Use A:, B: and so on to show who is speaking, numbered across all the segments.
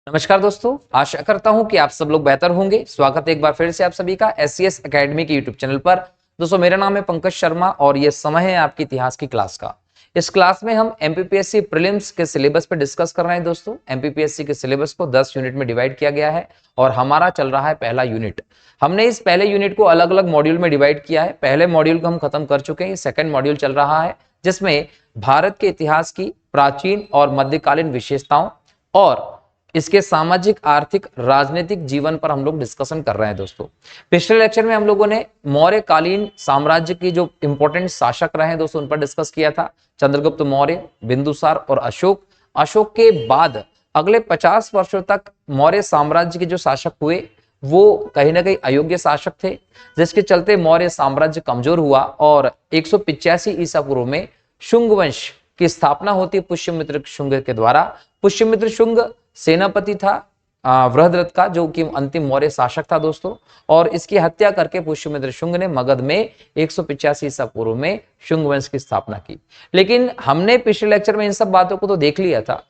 A: नमस्कार दोस्तों, आशा करता हूं कि आप सब लोग बेहतर होंगे। स्वागत है एक बार फिर से आप सभी का एससीएस एकेडमी के यूट्यूब चैनल पर। दोस्तों, मेरा नाम है पंकज शर्मा और ये समय है आपकी इतिहास की क्लास का। इस क्लास में हम एमपीपीएससी प्रीलिम्स के सिलेबस पर डिस्कस कर रहे हैं। दोस्तों, एमपीपीएससी के सिलेबस को 10 यूनिट में डिवाइड किया गया है और हमारा चल रहा है पहला यूनिट। हमने इस पहले यूनिट को अलग अलग मॉड्यूल में डिवाइड किया है। पहले मॉड्यूल को हम खत्म कर चुके हैं, सेकंड मॉड्यूल चल रहा है जिसमें भारत के इतिहास की प्राचीन और मध्यकालीन विशेषताओं और इसके सामाजिक, आर्थिक, राजनीतिक जीवन पर हम लोग डिस्कशन कर रहे हैं। दोस्तों, पिछले लेक्चर में हम लोगों ने मौर्यकालीन साम्राज्य की जो इंपॉर्टेंट शासक रहे हैं दोस्तों उन पर डिस्कस किया था। चंद्रगुप्त मौर्य, बिंदुसार और अशोक। अशोक के बाद अगले 50 वर्षों तक मौर्य साम्राज्य के जो शासक हुए वो कहीं ना कहीं अयोग्य शासक थे, जिसके चलते मौर्य साम्राज्य कमजोर हुआ और 185 ईसा पूर्व में शुंग वंश की स्थापना होती है पुष्यमित्र शुंग के द्वारा। पुष्यमित्र शुंग सेनापति था वृहद्रथ का, जो कि अंतिम मौर्य शासक था दोस्तों, और इसकी हत्या करके पुष्यमित्र शुंग ने मगध में 185 ईसा पूर्व में शुंग वंश की स्थापना की। लेकिन हमने पिछले लेक्चर में इन सब बातों को तो देख लिया था।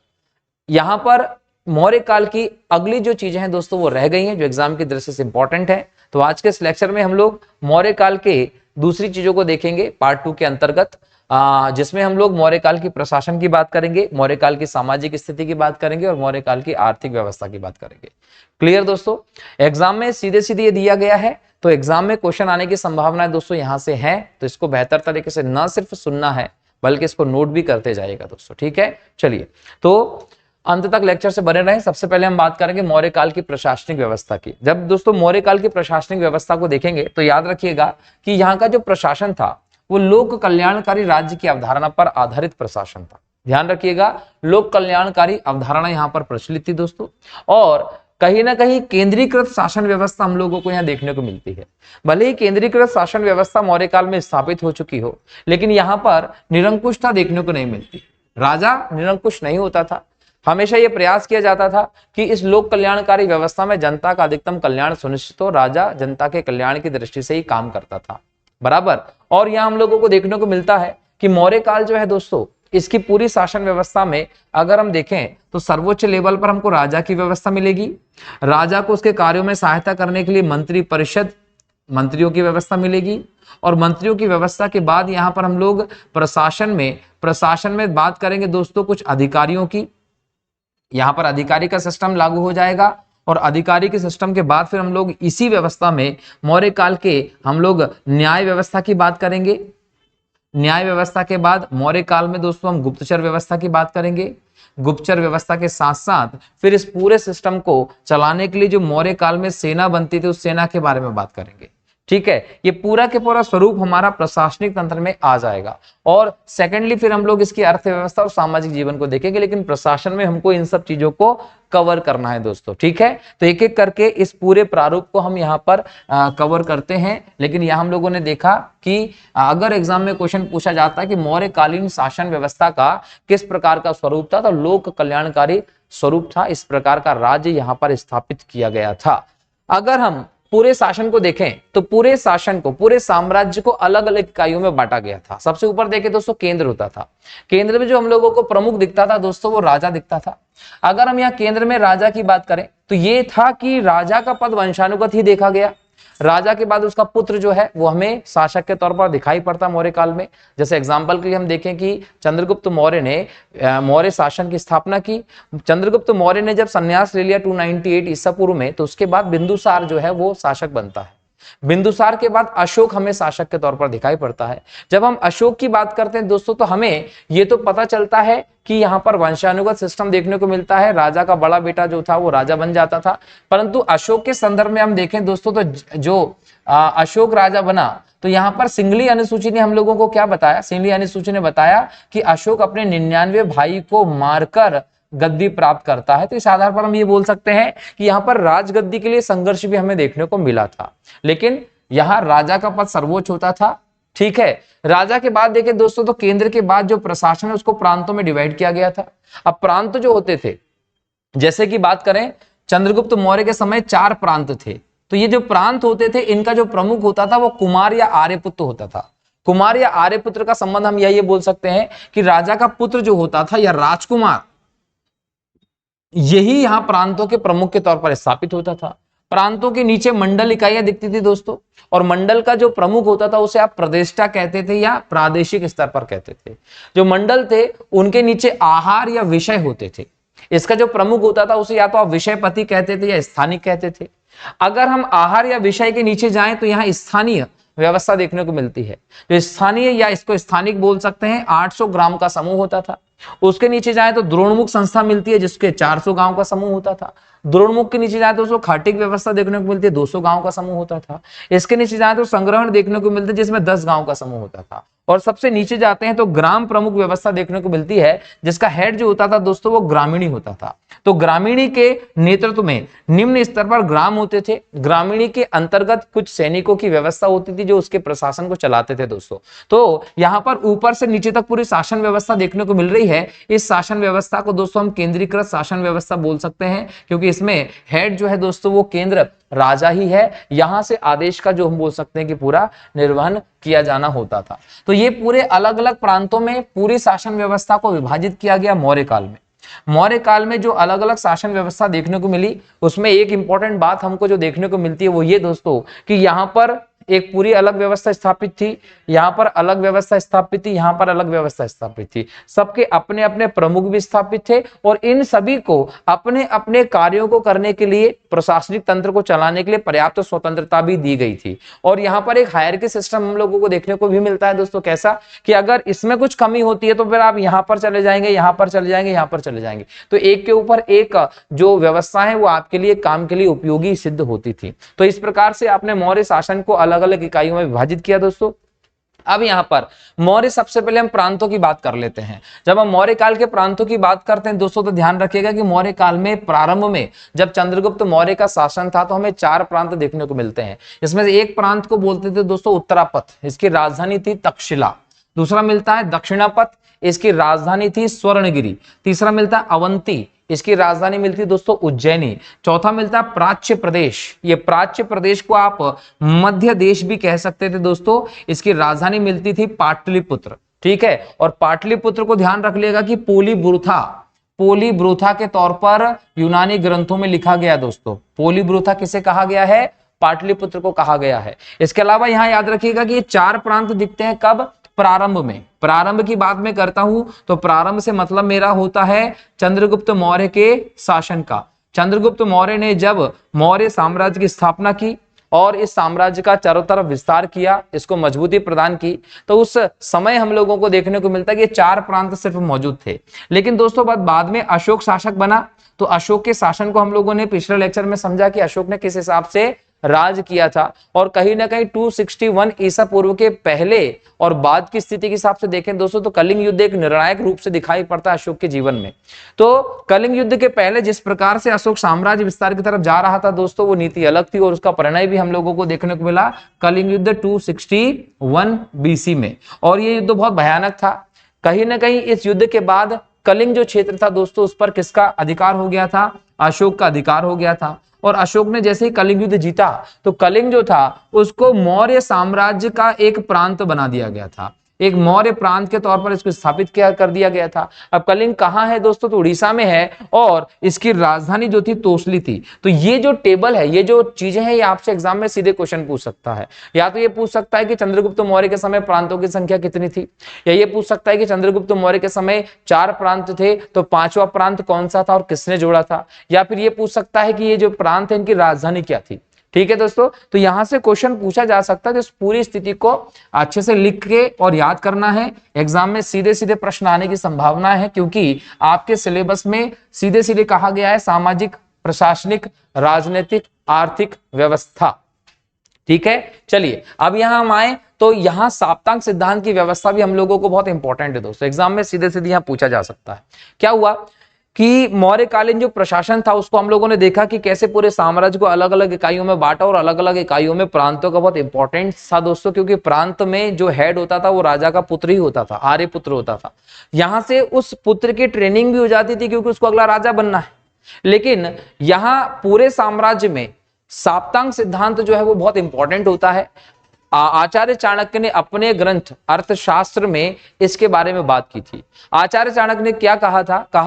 A: यहां पर मौर्य काल की अगली जो चीजें हैं दोस्तों वो रह गई हैं, जो एग्जाम की दृष्टि से इंपॉर्टेंट है। तो आज के इस लेक्चर में हम लोग मौर्य काल के दूसरी चीजों को देखेंगे पार्ट 2 के अंतर्गत, जिसमें हम लोग मौर्य काल की प्रशासन की बात करेंगे, मौर्य काल की सामाजिक स्थिति की बात करेंगे और मौर्य काल की आर्थिक व्यवस्था की बात करेंगे। क्लियर दोस्तों? एग्जाम में सीधे सीधे ये दिया गया है, तो एग्जाम में क्वेश्चन आने की संभावना दोस्तों यहां से है, तो इसको बेहतर तरीके से न सिर्फ सुनना है बल्कि इसको नोट भी करते जाइएगा दोस्तों। ठीक है, चलिए तो अंत तक लेक्चर से बने रहें। सबसे पहले हम बात करेंगे मौर्य काल की प्रशासनिक व्यवस्था की। जब दोस्तों मौर्य काल की प्रशासनिक व्यवस्था को देखेंगे तो याद रखिएगा कि यहाँ का जो प्रशासन था वो लोक कल्याणकारी राज्य की अवधारणा पर आधारित प्रशासन था। ध्यान रखिएगा, लोक कल्याणकारी अवधारणा यहाँ पर प्रचलित थी दोस्तों, और कहीं ना कहीं केंद्रीकृत शासन व्यवस्था हम लोगों को यहाँ देखने को मिलती है। भले ही केंद्रीकृत शासन व्यवस्था मौर्य काल में स्थापित हो चुकी हो, लेकिन यहाँ पर निरंकुशता देखने को नहीं मिलती। राजा निरंकुश नहीं होता था। हमेशा यह प्रयास किया जाता था कि इस लोक कल्याणकारी व्यवस्था में जनता का अधिकतम कल्याण सुनिश्चित हो। राजा जनता के कल्याण की दृष्टि से ही काम करता था, बराबर। और यहां हम लोगों को देखने को मिलता है कि मौर्य काल जो है दोस्तों, इसकी पूरी शासन व्यवस्था में अगर हम देखें तो सर्वोच्च लेवल पर हमको राजा की व्यवस्था मिलेगी। राजा को उसके कार्यों में सहायता करने के लिए मंत्री परिषद, मंत्रियों की व्यवस्था मिलेगी। और मंत्रियों की व्यवस्था के बाद यहां पर हम लोग प्रशासन में बात करेंगे दोस्तों कुछ अधिकारियों की। यहां पर अधिकारी का सिस्टम लागू हो जाएगा और अधिकारी के सिस्टम के बाद फिर हम लोग इसी व्यवस्था में मौर्य काल के हम लोग न्याय व्यवस्था की बात करेंगे। न्याय व्यवस्था के बाद मौर्य काल में दोस्तों हम गुप्तचर व्यवस्था की बात करेंगे। गुप्तचर व्यवस्था के साथ साथ फिर इस पूरे सिस्टम को चलाने के लिए जो मौर्य काल में सेना बनती थी उस सेना के बारे में बात करेंगे। ठीक है, ये पूरा के पूरा स्वरूप हमारा प्रशासनिक तंत्र में आ जाएगा। और सेकेंडली फिर हम लोग इसकी अर्थव्यवस्था और सामाजिक जीवन को देखेंगे, लेकिन प्रशासन में हमको इन सब चीजों को कवर करना है दोस्तों। ठीक है, तो एक एक करके इस पूरे प्रारूप को हम यहाँ पर कवर करते हैं। लेकिन यहाँ हम लोगों ने देखा कि अगर एग्जाम में क्वेश्चन पूछा जाता है कि मौर्यकालीन शासन व्यवस्था का किस प्रकार का स्वरूप था, तो लोक कल्याणकारी स्वरूप था। इस प्रकार का राज्य यहाँ पर स्थापित किया गया था। अगर हम पूरे शासन को देखें तो पूरे शासन को, पूरे साम्राज्य को अलग अलग इकाइयों में बांटा गया था। सबसे ऊपर देखें दोस्तों केंद्र होता था। केंद्र में जो हम लोगों को प्रमुख दिखता था दोस्तों वो राजा दिखता था। अगर हम यहाँ केंद्र में राजा की बात करें तो ये था कि राजा का पद वंशानुगत ही देखा गया। राजा के बाद उसका पुत्र जो है वो हमें शासक के तौर पर दिखाई पड़ता मौर्य काल में। जैसे एग्जांपल के लिए हम देखें कि चंद्रगुप्त मौर्य ने मौर्य शासन की स्थापना की। चंद्रगुप्त मौर्य ने जब संन्यास ले लिया 298 ईसा पूर्व में, तो उसके बाद बिंदुसार जो है वो शासक बनता है। बिंदुसार के बाद अशोक हमें शासक के तौर पर दिखाई पड़ता है। जब हम अशोक की बात करते हैं दोस्तों तो हमें ये तो पता चलता है कि यहाँ पर वंशानुगत सिस्टम देखने को मिलता है। राजा का बड़ा बेटा जो था वो राजा बन जाता था। परंतु अशोक के संदर्भ में हम देखें दोस्तों तो जो अशोक राजा बना तो यहाँ पर सिंगली अनुसूची ने हम लोगों को क्या बताया? सिंगली अनुसूची ने बताया कि अशोक अपने 99 भाई को मारकर गद्दी प्राप्त करता है। तो इस आधार पर हम ये बोल सकते हैं कि यहाँ पर राजगद्दी के लिए संघर्ष भी हमें देखने को मिला था, लेकिन यहाँ राजा का पद सर्वोच्च होता था। ठीक है, राजा के बाद देखें दोस्तों तो केंद्र के बाद जो प्रशासन है उसको प्रांतों में डिवाइड किया गया था। अब प्रांत जो होते थे, जैसे कि बात करें चंद्रगुप्त मौर्य के समय 4 प्रांत थे। तो ये जो प्रांत होते थे इनका जो प्रमुख होता था वो कुमार या आर्यपुत्र होता था। कुमार या आर्यपुत्र का संबंध हम यही बोल सकते हैं कि राजा का पुत्र जो होता था या राजकुमार, यही यहाँ प्रांतों के प्रमुख के तौर पर स्थापित होता था। प्रांतों के नीचे मंडल इकाइयां दिखती थी दोस्तों, और मंडल का जो प्रमुख होता था उसे आप प्रदेष्टा कहते थे या प्रादेशिक स्तर पर कहते थे। जो मंडल थे उनके नीचे आहार या विषय होते थे। इसका जो प्रमुख होता था उसे या तो आप विषयपति कहते थे या स्थानिक कहते थे। अगर हम आहार या विषय के नीचे जाएं तो यहाँ स्थानीय व्यवस्था देखने को मिलती है। जो स्थानीय या इसको स्थानिक बोल सकते हैं, 800 ग्राम का समूह होता था। उसके नीचे जाए तो द्रोणमुख संस्था मिलती है जिसके 400 गांव का समूह होता था। द्रोणमुख के नीचे जाए तो उसको खाटिक व्यवस्था देखने को मिलती है, 200 गांव का समूह होता था। इसके नीचे जाए तो संग्रहण देखने को मिलता है जिसमें 10 गांव का समूह होता था। और सबसे नीचे जाते हैं तो ग्राम प्रमुख व्यवस्था देखने को मिलती है जिसका हेड जो होता था दोस्तों वो ग्रामीणी होता था। तो ग्रामीणी के नेतृत्व में निम्न स्तर पर ग्राम होते थे। ग्रामीणी के अंतर्गत कुछ सैनिकों की व्यवस्था होती थी जो उसके प्रशासन को चलाते थे दोस्तों। तो यहाँ पर ऊपर से नीचे तक पूरी शासन व्यवस्था देखने को मिल रही है। इस शासन व्यवस्था को दोस्तों हम केंद्रीकृत शासन व्यवस्था बोल सकते हैं, क्योंकि इसमें हेड जो है दोस्तों वो केंद्र राजा ही है। यहां से आदेश का जो हम बोल सकते हैं कि पूरा निर्वहन किया जाना होता था। तो ये पूरे अलग अलग प्रांतों में पूरी शासन व्यवस्था को विभाजित किया गया मौर्य काल में। मौर्य काल में जो अलग अलग शासन व्यवस्था देखने को मिली उसमें एक इंपॉर्टेंट बात हमको जो देखने को मिलती है वो ये दोस्तों कि यहाँ पर एक पूरी अलग व्यवस्था स्थापित थी, यहाँ पर अलग व्यवस्था स्थापित थी, यहाँ पर अलग व्यवस्था स्थापित थी। सबके अपने अपने प्रमुख भी स्थापित थे और इन सभी को अपने अपने कार्यों को करने के लिए, प्रशासनिक तंत्र को चलाने के लिए पर्याप्त स्वतंत्रता भी दी गई थी। और यहाँ पर एक हायरार्की सिस्टम हम लोगों को देखने को भी मिलता है दोस्तों। कैसा कि अगर इसमें कुछ कमी होती है तो फिर आप यहाँ पर चले जाएंगे, यहाँ पर चले जाएंगे, यहाँ पर चले जाएंगे। तो एक के ऊपर एक जो व्यवस्था है वो आपके लिए काम के लिए उपयोगी सिद्ध होती थी। तो इस प्रकार से आपने मौर्य शासन को अलग अलग इकाइयों में विभाजित किया दोस्तों। अब यहां पर मौर्य, सबसे पहले हम प्रांतों की बात कर लेते हैं। जब हम मौर्य काल के प्रांतों की बात करते हैं दोस्तों तो ध्यान रखिएगा कि मौर्य काल में प्रारंभ में जब चंद्रगुप्त मौर्य का शासन था तो हमें 4 प्रांत देखने को मिलते हैं। इसमें से एक प्रांत को बोलते थे दोस्तों उत्तरापथ, इसकी राजधानी थी तक्षशिला। दूसरा मिलता है दक्षिणापथ, इसकी राजधानी थी स्वर्णगिरी। तीसरा मिलता है अवंती, इसकी राजधानी मिलती है दोस्तों उज्जैनी। चौथा मिलता है प्राच्य प्रदेश, ये प्राच्य प्रदेश को आप मध्य देश भी कह सकते थे दोस्तों। इसकी राजधानी मिलती थी पाटलिपुत्र, ठीक है। और पाटलिपुत्र को ध्यान रख लिएगा कि पोलीब्रुथा के तौर पर यूनानी ग्रंथों में लिखा गया दोस्तों। पोलीब्रुथा किसे कहा गया है? पाटलिपुत्र को कहा गया है। इसके अलावा यहां याद रखिएगा कि ये 4 प्रांत दिखते हैं कब? प्रारंभ में। प्रारंभ की बात मैं करता हूं तो प्रारंभ से मतलब मेरा होता है चंद्रगुप्त मौर्य के शासन का। चंद्रगुप्त मौर्य ने जब मौर्य साम्राज्य की स्थापना की और इस साम्राज्य का चारों तरफ विस्तार किया, इसको मजबूती प्रदान की, तो उस समय हम लोगों को देखने को मिलता है कि 4 प्रांत सिर्फ मौजूद थे। लेकिन दोस्तों बाद में अशोक शासक बना, तो अशोक के शासन को हम लोगों ने पिछले लेक्चर में समझा कि अशोक ने किस हिसाब से राज किया था। और कहीं ना कहीं 261 ईसा पूर्व के पहले और बाद की स्थिति के हिसाब से देखें दोस्तों तो कलिंग युद्ध एक निर्णायक रूप से दिखाई पड़ता है अशोक के जीवन में। तो कलिंग युद्ध के पहले जिस प्रकार से अशोक साम्राज्य विस्तार की तरफ जा रहा था दोस्तों वो नीति अलग थी और उसका परिणय भी हम लोगों को देखने को मिला कलिंग युद्ध 261 बीसी में। और ये युद्ध बहुत भयानक था। कहीं ना कहीं इस युद्ध के बाद कलिंग जो क्षेत्र था दोस्तों उस पर किसका अधिकार हो गया था? अशोक का अधिकार हो गया था। और अशोक ने जैसे ही कलिंग युद्ध जीता तो कलिंग जो था उसको मौर्य साम्राज्य का एक प्रांत बना दिया गया था, एक मौर्य प्रांत के तौर पर इसको स्थापित कर दिया गया था। अब कलिंग कहाँ है दोस्तों? तो उड़ीसा में है और इसकी राजधानी जो थी तोसली थी। तो ये जो टेबल है, ये जो चीजें हैं, ये आपसे एग्जाम में सीधे क्वेश्चन पूछ सकता है। या तो ये पूछ सकता है कि चंद्रगुप्त मौर्य के समय प्रांतों की संख्या कितनी थी, या ये पूछ सकता है कि चंद्रगुप्त मौर्य के समय 4 प्रांत थे तो 5वां प्रांत कौन सा था और किसने जोड़ा था, या फिर ये पूछ सकता है कि ये जो प्रांत है इनकी राजधानी क्या थी। ठीक है दोस्तों, तो यहां से क्वेश्चन पूछा जा सकता है। तो इस पूरी स्थिति को अच्छे से लिख के और याद करना है। एग्जाम में सीधे सीधे प्रश्न आने की संभावना है क्योंकि आपके सिलेबस में सीधे सीधे कहा गया है सामाजिक, प्रशासनिक, राजनीतिक, आर्थिक व्यवस्था। ठीक है, चलिए अब यहां हम आए तो यहां साप्तांग सिद्धांत की व्यवस्था भी हम लोगों को बहुत इंपॉर्टेंट है दोस्तों। एग्जाम में सीधे सीधे यहां पूछा जा सकता है। क्या हुआ कि मौर्यकालीन जो प्रशासन था उसको हम लोगों ने देखा कि कैसे पूरे साम्राज्य को अलग अलग इकाइयों में बांटा और अलग अलग इकाइयों में प्रांतों का बहुत इंपॉर्टेंट था दोस्तों, क्योंकि प्रांत में जो हेड होता था वो राजा का पुत्र ही होता था, आर्य पुत्र होता था। यहां से उस पुत्र की ट्रेनिंग भी हो जाती थी क्योंकि उसको अगला राजा बनना है। लेकिन यहाँ पूरे साम्राज्य में साप्तांग सिद्धांत जो है वो बहुत इंपॉर्टेंट होता है। आचार्य चाणक्य ने अपने ग्रंथ अर्थशास्त्र में इसके बारे में बात की थी। आचार्य चाणक्य ने क्या कहा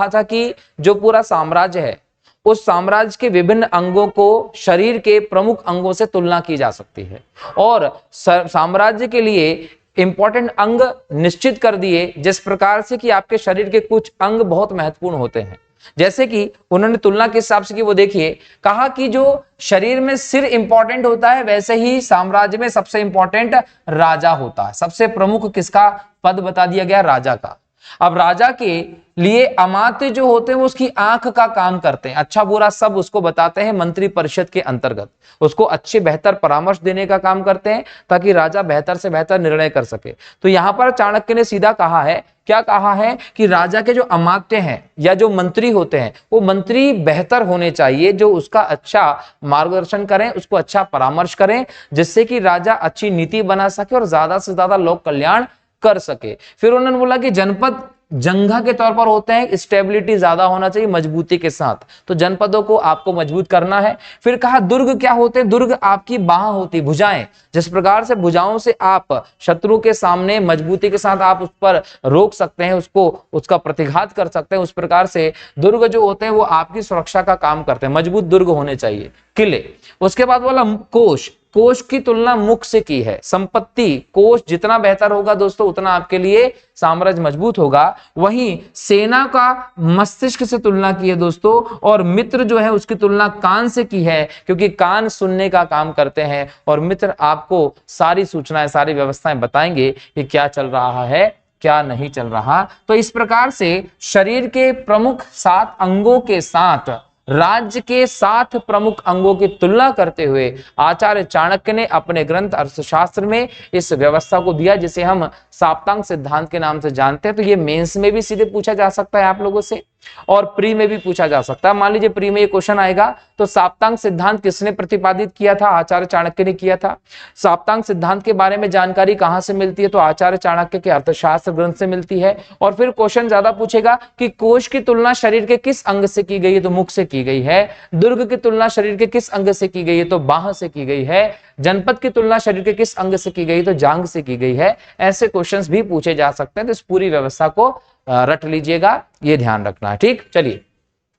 A: था कि जो पूरा साम्राज्य है उस साम्राज्य के विभिन्न अंगों को शरीर के प्रमुख अंगों से तुलना की जा सकती है और साम्राज्य के लिए इंपॉर्टेंट अंग निश्चित कर दिए, जिस प्रकार से कि आपके शरीर के कुछ अंग बहुत महत्वपूर्ण होते हैं। जैसे कि उन्होंने तुलना किस हिसाब से की, वो देखिए, कहा कि जो शरीर में सिर इंपॉर्टेंट होता है वैसे ही साम्राज्य में सबसे इंपॉर्टेंट राजा होता है। सबसे प्रमुख किसका पद बता दिया गया? राजा का। अब राजा के लिए अमात्य जो होते हैं वो उसकी आंख का काम करते हैं, अच्छा बुरा सब उसको बताते हैं मंत्री परिषद के अंतर्गत, उसको अच्छे बेहतर परामर्श देने का काम करते हैं ताकि राजा बेहतर से बेहतर निर्णय कर सके। तो यहां पर चाणक्य ने सीधा कहा है, क्या कहा है कि राजा के जो अमात्य हैं या जो मंत्री होते हैं वो मंत्री बेहतर होने चाहिए, जो उसका अच्छा मार्गदर्शन करें, उसको अच्छा परामर्श करें, जिससे कि राजा अच्छी नीति बना सके और ज्यादा से ज्यादा लोक कल्याण कर सके। फिर उन्होंने बोला कि जनपद जंघा के तौर पर होते हैं, स्टेबिलिटी ज्यादा होना चाहिए मजबूती के साथ, तो जनपदों को आपको मजबूत करना है। फिर कहा दुर्ग क्या होते हैं? दुर्ग आपकी बाह होती, भुजाएं, जिस प्रकार से भुजाओं से आप शत्रु के सामने मजबूती के साथ आप उस पर रोक सकते हैं, उसको उसका प्रतिघात कर सकते हैं, उस प्रकार से दुर्ग जो होते हैं वो आपकी सुरक्षा का काम करते हैं, मजबूत दुर्ग होने चाहिए, किले। उसके बाद बोला कोष, कोष की तुलना मुख से की है। संपत्ति, कोष जितना बेहतर होगा दोस्तों उतना आपके लिए साम्राज्य मजबूत होगा। वहीं सेना का मस्तिष्क से तुलना की है दोस्तों, और मित्र जो है उसकी तुलना कान से की है, क्योंकि कान सुनने का काम करते हैं और मित्र आपको सारी सूचनाएं, सारी व्यवस्थाएं बताएंगे कि क्या चल रहा है, क्या नहीं चल रहा। तो इस प्रकार से शरीर के प्रमुख 7 अंगों के साथ राज्य के 7 प्रमुख अंगों की तुलना करते हुए आचार्य चाणक्य ने अपने ग्रंथ अर्थशास्त्र में इस व्यवस्था को दिया, जिसे हम साप्तांग सिद्धांत के नाम से जानते हैं। तो ये मेंस में भी सीधे पूछा जा सकता है आप लोगों से, और प्री में भी पूछा जा सकता है। मान लीजिए प्री में ये क्वेश्चन आएगा तो साप्तांग सिद्धांत किसने प्रतिपादित किया था? आचार्य चाणक्य ने किया था। साप्तांग सिद्धांत के बारे में जानकारी कहां से मिलती है? तो आचार्य चाणक्य के अर्थशास्त्र ग्रंथ से मिलती है। और फिर क्वेश्चन ज्यादा पूछेगा कि कोष की तुलना शरीर के किस अंग से की गई है? तो मुख से की गई है। दुर्ग की तुलना शरीर के किस अंग से की गई है? तो बाह से की गई है। जनपद की तुलना शरीर के किस अंग से की गई? तो जांघ से की गई है। ऐसे क्वेश्चंस भी पूछे जा सकते हैं, तो इस पूरी व्यवस्था को रट लीजिएगा, ये ध्यान रखना है। ठीक, चलिए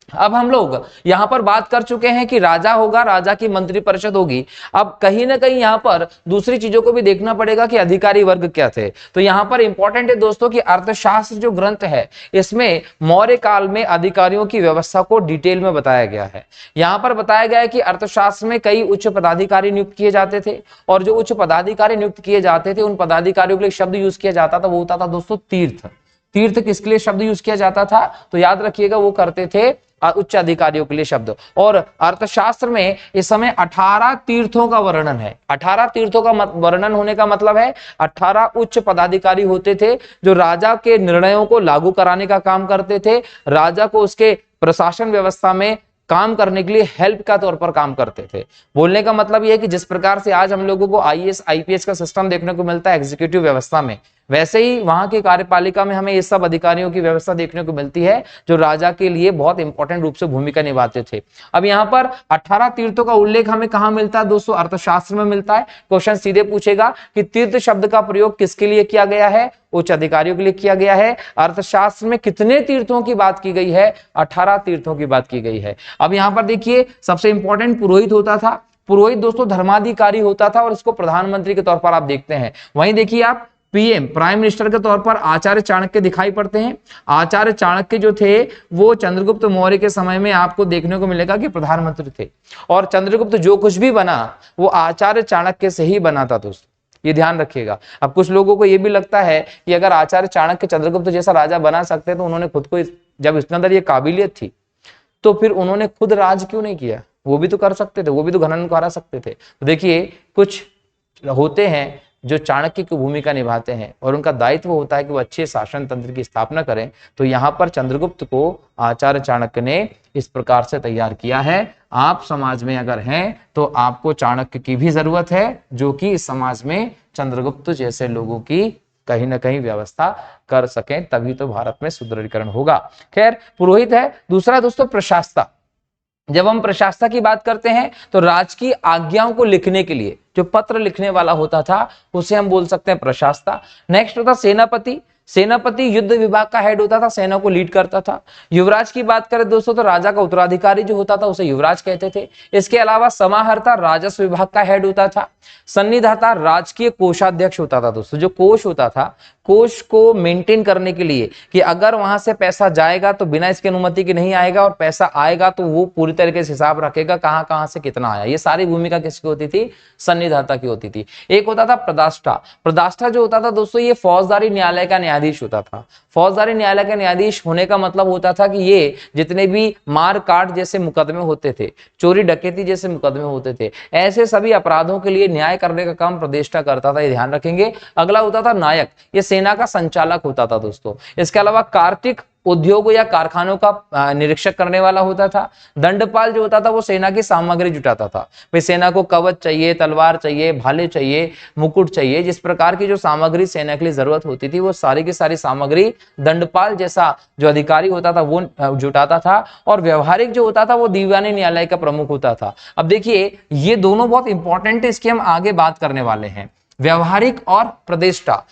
A: अब हम लोग यहां पर बात कर चुके हैं कि राजा होगा, राजा की मंत्री परिषद होगी। अब कहीं ना कहीं यहां पर दूसरी चीजों को भी देखना पड़ेगा कि अधिकारी वर्ग क्या थे। तो यहां पर इंपॉर्टेंट है दोस्तों कि अर्थशास्त्र जो ग्रंथ है इसमें मौर्य काल में अधिकारियों की व्यवस्था को डिटेल में बताया गया है। यहां पर बताया गया है कि अर्थशास्त्र में कई उच्च पदाधिकारी नियुक्त किए जाते थे, और जो उच्च पदाधिकारी नियुक्त किए जाते थे उन पदाधिकारियों के लिए शब्द यूज किया जाता था, वो होता था दोस्तों तीर्थ। तीर्थ किसके लिए शब्द यूज किया जाता था? तो याद रखिएगा वो करते थे उच्च अधिकारियों के लिए शब्द। और अर्थशास्त्र में इस समय 18 तीर्थों का वर्णन है। 18 तीर्थों का वर्णन होने का मतलब है 18 उच्च पदाधिकारी होते थे जो राजा के निर्णयों को लागू कराने का काम करते थे, राजा को उसके प्रशासन व्यवस्था में काम करने के लिए हेल्प का तौर पर काम करते थे। बोलने का मतलब यह है कि जिस प्रकार से आज हम लोगों को आईएएस आईपीएस का सिस्टम देखने को मिलता है एग्जीक्यूटिव व्यवस्था में, वैसे ही वहां की कार्यपालिका में हमें ये सब अधिकारियों की व्यवस्था देखने को मिलती है जो राजा के लिए बहुत इंपॉर्टेंट रूप से भूमिका निभाते थे। अब यहाँ पर 18 तीर्थों का उल्लेख हमें कहां मिलता है दोस्तों? अर्थशास्त्र में मिलता है। क्वेश्चन सीधे पूछेगा कि तीर्थ शब्द का प्रयोग किसके लिए किया गया है? उच्च अधिकारियों के लिए किया गया है। अर्थशास्त्र में कितने तीर्थों की बात की गई है? 18 तीर्थों की बात की गई है। अब यहाँ पर देखिए सबसे इंपॉर्टेंट पुरोहित होता था। पुरोहित दोस्तों धर्माधिकारी होता था और इसको प्रधानमंत्री के तौर पर आप देखते हैं। वहीं देखिए आप पीएम प्राइम मिनिस्टर के तौर पर आचार्य चाणक्य दिखाई पड़ते हैं। आचार्य चाणक्य जो थे वो चंद्रगुप्त मौर्य के समय में आपको देखने को मिलेगा कि प्रधानमंत्री थे, और चंद्रगुप्त जो कुछ भी बना वो आचार्य चाणक्य से ही बना था दोस्तों, ये ध्यान रखिएगा। अब कुछ लोगों को ये भी लगता है कि अगर आचार्य चाणक्य चंद्रगुप्त जैसा राजा बना सकते तो उन्होंने खुद को, जब इसके अंदर ये काबिलियत थी तो फिर उन्होंने खुद राज क्यों नहीं किया? वो भी तो कर सकते थे, वो भी तो घनन करा सकते थे। तो देखिए कुछ होते हैं जो चाणक्य की भूमिका निभाते हैं और उनका दायित्व होता है कि वो अच्छे शासन तंत्र की स्थापना करें। तो यहाँ पर चंद्रगुप्त को आचार्य चाणक्य ने इस प्रकार से तैयार किया है। आप समाज में अगर हैं तो आपको चाणक्य की भी जरूरत है, जो कि इस समाज में चंद्रगुप्त जैसे लोगों की कहीं ना कहीं व्यवस्था कर सकें, तभी तो भारत में सुदृढ़ीकरण होगा। खैर, पुरोहित है। दूसरा दोस्तों प्रशासता। जब हम प्रशासता की बात करते हैं तो राज की आज्ञाओं को लिखने के लिए जो पत्र लिखने वाला होता था उसे हम बोल सकते हैं प्रशासता। नेक्स्ट होता सेनापति। सेनापति युद्ध विभाग का हेड होता था, सेना को लीड करता था। युवराज की बात करें दोस्तों तो राजा का उत्तराधिकारी जो होता था उसे युवराज कहते थे। इसके अलावा समाहर्ता राजस्व विभाग का हेड होता था। सन्निधाता राजकीय कोषाध्यक्ष होता था दोस्तों, जो कोष होता था, कोष को मेंटेन करने के लिए कि अगर वहां से पैसा जाएगा तो बिना इसकी अनुमति के नहीं आएगा, और पैसा आएगा तो वो पूरी तरीके से हिसाब रखेगा कहां कहां से कितना आया। ये सारी भूमिका किसकी होती थी? सन्निधाता की होती थी। एक होता था प्रदाष्टा। प्रदाष्टा जो होता था दोस्तों ये फौजदारी न्यायालय का न्यायाधीश होता था। फौजदारी न्यायालय का न्यायाधीश होने का मतलब होता था कि ये जितने भी मार काट जैसे मुकदमे होते थे, चोरी डकैती जैसे मुकदमे होते थे, ऐसे सभी अपराधों के लिए न्याय करने का काम प्रदेष्टा करता था, ये ध्यान रखेंगे। अगला होता था नायक। ये सेना का संचालक होता था दोस्तों। इसके अलावा कार्तिक उद्योग या कारखानों का निरीक्षक करने वाला होता था। दंडपाल जो होता था वो सेना की सामग्री जुटाता था। भाई सेना को कवच चाहिए, तलवार चाहिए, भाले चाहिए, मुकुट चाहिए, जिस प्रकार की जो सामग्री सेना के लिए जरूरत होती थी वो सारी की सारी सामग्री दंडपाल जैसा जो अधिकारी होता था वो जुटाता था। और व्यवहारिक जो होता था वो दीवानी न्यायालय का प्रमुख होता था। अब देखिए ये दोनों बहुत इंपॉर्टेंट है, इसकी हम आगे बात करने वाले हैं। व्यवहारिक और प्रदेष्टा।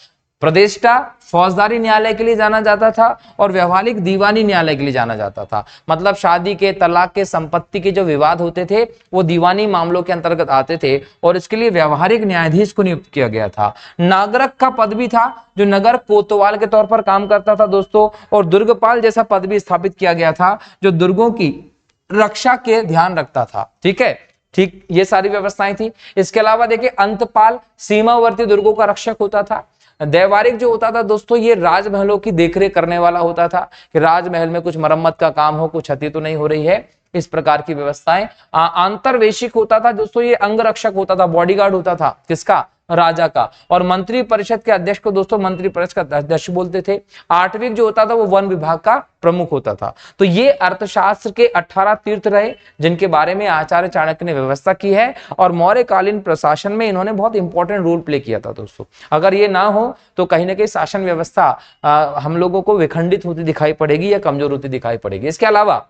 A: प्रदेष्टा फौजदारी न्यायालय के लिए जाना जाता था और व्यवहारिक दीवानी न्यायालय के लिए जाना जाता था। मतलब शादी के, तलाक के, संपत्ति के जो विवाद होते थे वो दीवानी मामलों के अंतर्गत आते थे और इसके लिए व्यवहारिक न्यायाधीश को नियुक्त किया गया था। नागरक का पद भी था जो नगर कोतवाल के तौर पर काम करता था दोस्तों, और दुर्गपाल जैसा पद भी स्थापित किया गया था जो दुर्गों की रक्षा के ध्यान रखता था। ठीक है, ठीक, ये सारी व्यवस्थाएं थी। इसके अलावा देखिए अंतपाल सीमावर्ती दुर्गों का रक्षक होता था। दैवारिक जो होता था दोस्तों ये राजमहलों की देखरेख करने वाला होता था कि राजमहल में कुछ मरम्मत का काम हो, कुछ क्षति तो नहीं हो रही है, इस प्रकार की व्यवस्थाएं। आंतरवेशिक होता था दोस्तों, ये अंगरक्षक होता था, बॉडीगार्ड होता था किसका? राजा का। और मंत्री परिषद के अध्यक्ष को दोस्तों मंत्री परिषद का अध्यक्ष बोलते थे। आठविक जो होता था वो वन विभाग का प्रमुख होता था। तो ये अर्थशास्त्र के 18 तीर्थ रहे जिनके बारे में आचार्य चाणक्य ने व्यवस्था की है, और मौर्यकालीन प्रशासन में इन्होंने बहुत इंपॉर्टेंट रोल प्ले किया था दोस्तों। अगर ये ना हो तो कहीं ना कहीं शासन व्यवस्था हम लोगों को विखंडित होती दिखाई पड़ेगी या कमजोर होती दिखाई पड़ेगी। इसके अलावा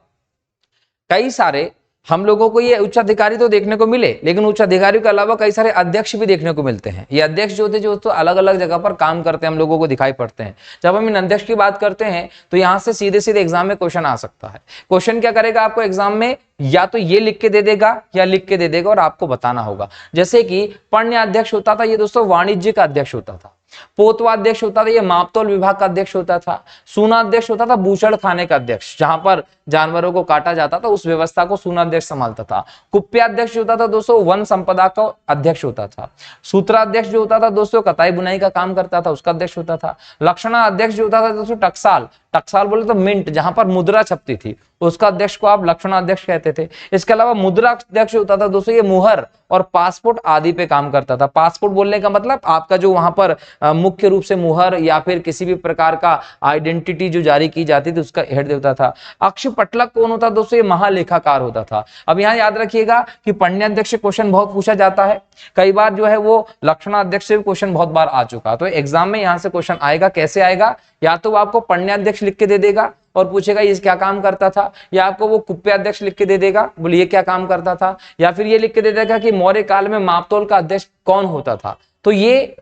A: कई सारे हम लोगों को ये उच्च अधिकारी तो देखने को मिले, लेकिन उच्च अधिकारियों के अलावा कई सारे अध्यक्ष भी देखने को मिलते हैं। ये अध्यक्ष जो थे जो तो अलग अलग जगह पर काम करते हैं, हम लोगों को दिखाई पड़ते हैं। जब हम इन अध्यक्ष की बात करते हैं तो यहाँ से सीधे सीधे एग्जाम में क्वेश्चन आ सकता है। क्वेश्चन क्या करेगा आपको एग्जाम में, या तो ये लिख के दे देगा या लिख के दे देगा और आपको बताना होगा। जैसे कि पण्याध्यक्ष होता था, ये दोस्तों वाणिज्य का अध्यक्ष होता था। पोतवाध्यक्ष होता था, ये मापतौल विभाग का अध्यक्ष होता था। सूनाध्यक्ष होता था बूचड़ खाने का अध्यक्ष, जहां पर जानवरों को काटा जाता था उस व्यवस्था को सूनाध्यक्ष संभालता था। कुप्याध्यक्ष होता था दोस्तों वन संपदा का अध्यक्ष होता था। सूत्राध्यक्ष जो होता था दोस्तों कताई बुनाई का काम करता था, उसका अध्यक्ष होता था। लक्षणा अध्यक्ष जो होता था दोस्तों टकसाल, टकसाल बोले तो मिंट, जहां पर मुद्रा छपती थी उसका अध्यक्ष को आप लक्षणाध्यक्ष कहते थे। इसके अलावा मुद्रा अध्यक्ष होता था दोस्तों ये मुहर और पासपोर्ट आदि पे काम करता था। पासपोर्ट बोलने का मतलब आपका जो वहां पर मुख्य रूप से मुहर या फिर किसी भी प्रकार का आइडेंटिटी जो जारी की जाती थी उसका हेड देता था। अक्षपटलक कौन होता दोस्तों? ये महालेखाकार होता था। अब यहाँ याद रखिएगा कि पण्याध्यक्ष क्वेश्चन बहुत पूछा जाता है, कई बार जो है वो लक्षणाध्यक्ष से भी क्वेश्चन बहुत बार आ चुका। तो एग्जाम में यहाँ से क्वेश्चन आएगा, कैसे आएगा? या तो आपको पण्याध्यक्ष लिख के दे देगा और पूछेगा ये क्या काम करता था, या आपको वो कुप्याध्यक्ष लिख के दे देगा, बोले ये क्या काम करता था, या फिर ये लिख के दे देगा कि मौर्य काल में मापतौल का अध्यक्ष कौन होता था। तो ये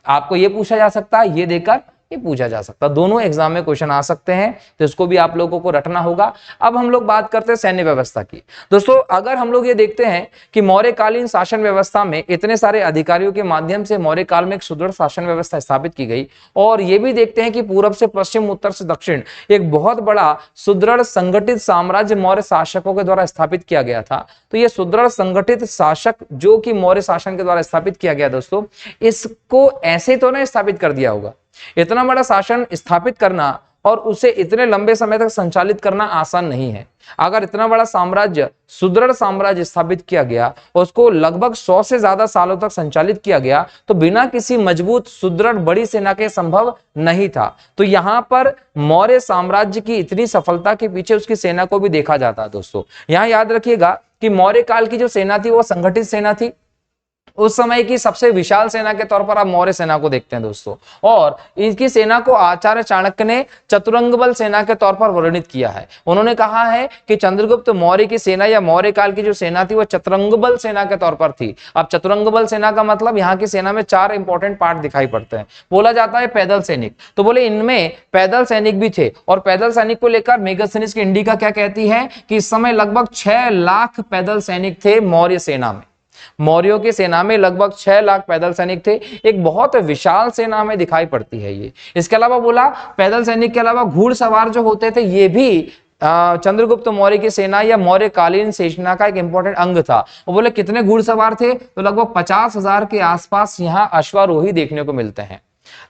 A: आपको ये पूछा जा सकता है, ये देकर ये पूछा जा सकता है। दोनों एग्जाम में क्वेश्चन आ सकते हैं, तो इसको भी आप लोगों को रटना होगा। अब हम लोग बात करते हैं सैन्य व्यवस्था की। दोस्तों अगर हम लोग ये देखते हैं कि मौर्यकालीन शासन व्यवस्था में इतने सारे अधिकारियों के माध्यम से मौर्य काल में एक सुदृढ़ शासन व्यवस्था स्थापित की गई, और ये भी देखते हैं कि पूरब से पश्चिम, उत्तर से दक्षिण एक बहुत बड़ा सुदृढ़ संगठित साम्राज्य मौर्य शासकों के द्वारा स्थापित किया गया था। तो ये सुदृढ़ संगठित शासक जो कि मौर्य शासन के द्वारा स्थापित किया गया दोस्तों, इसको ऐसे तो नहीं स्थापित कर दिया होगा। इतना बड़ा शासन स्थापित करना और उसे इतने लंबे समय तक संचालित करना आसान नहीं है। अगर इतना बड़ा साम्राज्य, सुदृढ़ साम्राज्य स्थापित किया गया और उसको लगभग 100 से ज्यादा सालों तक संचालित किया गया, तो बिना किसी मजबूत सुदृढ़ बड़ी सेना के संभव नहीं था। तो यहां पर मौर्य साम्राज्य की इतनी सफलता के पीछे उसकी सेना को भी देखा जाता है दोस्तों। यहां याद रखिएगा कि मौर्य काल की जो सेना थी वो संगठित सेना थी, उस समय की सबसे विशाल सेना के तौर पर आप मौर्य सेना को देखते हैं दोस्तों। और इनकी सेना को आचार्य चाणक्य ने चतुरंग बल सेना के तौर पर वर्णित किया है। उन्होंने कहा है कि चंद्रगुप्त मौर्य की सेना या मौर्य काल की जो सेना थी वो चतुरंग बल सेना के तौर पर थी। अब चतुरंग बल सेना का मतलब यहाँ की सेना में 4 इंपॉर्टेंट पार्ट दिखाई पड़ते हैं। बोला जाता है पैदल सैनिक, तो बोले इनमें पैदल सैनिक भी थे। और पैदल सैनिक को लेकर मेगास्थनीज की इंडिका क्या कहती है कि इस समय लगभग 6 लाख पैदल सैनिक थे मौर्य सेना में। मौर्यों की सेना में लगभग 6 लाख पैदल सैनिक थे। एक बहुत विशाल सेना में दिखाई पड़ती है ये। इसके अलावा बोला पैदल सैनिक के अलावा घुड़सवार जो होते थे ये भी चंद्रगुप्त मौर्य की सेना या मौर्य कालीन सेना का एक इंपॉर्टेंट अंग था। वो बोले कितने घुड़सवार थे, तो लगभग 50,000 के आसपास यहाँ अश्वारोही देखने को मिलते हैं।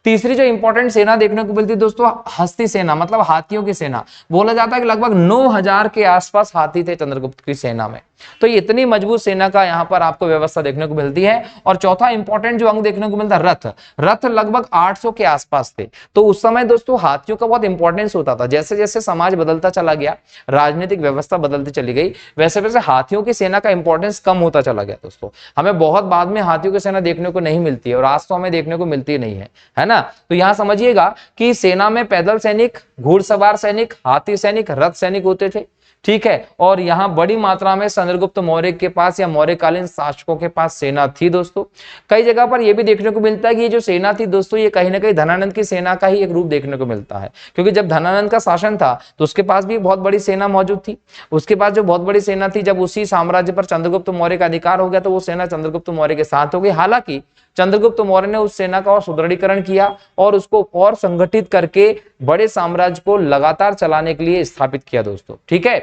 A: तीसरी जो इंपॉर्टेंट सेना देखने को मिलती है दोस्तों, हस्ती सेना, मतलब हाथियों की सेना। बोला जाता है कि लगभग 9,000 के आसपास हाथी थे चंद्रगुप्त की सेना में। तो इतनी मजबूत सेना का यहाँ पर आपको व्यवस्था देखने को मिलती है। और चौथा इंपॉर्टेंट जो अंग देखने को मिलता है रथ। रथ लगभग 800 के आसपास थे। तो उस समय दोस्तों हाथियों का बहुत इंपॉर्टेंस होता था। जैसे जैसे समाज बदलता चला गया, राजनीतिक व्यवस्था बदलती चली गई, वैसे वैसे हाथियों की सेना का इंपॉर्टेंस कम होता चला गया दोस्तों। हमें बहुत बाद में हाथियों की सेना देखने को नहीं मिलती है और आज तो हमें देखने को मिलती नहीं है ना। तो यहां समझिएगा कि सेना में पैदल सैनिक, घुड़सवार सैनिक, हाथी सैनिक, रथ सैनिक होते थे। ठीक है। और यहां बड़ी मात्रा में चंद्रगुप्त मौर्य के पास या मौर्यकालीन शासकों के पास सेना थी दोस्तों। कई जगह पर यह भी देखने को मिलता है कि ये जो सेना थी दोस्तों, ये कहीं ना कहीं धनानंद की सेना का ही एक रूप देखने को मिलता है। क्योंकि जब धनानंद का शासन था तो उसके पास भी बहुत बड़ी सेना मौजूद थी। उसके पास जो बहुत बड़ी सेना थी, जब उसी साम्राज्य पर चंद्रगुप्त मौर्य का अधिकार हो गया तो वो सेना चंद्रगुप्त मौर्य के साथ हो गई। हालांकि चंद्रगुप्त मौर्य ने उस सेना का और सुदृढ़ीकरण किया और उसको और संगठित करके बड़े साम्राज्य को लगातार चलाने के लिए स्थापित किया दोस्तों। ठीक है।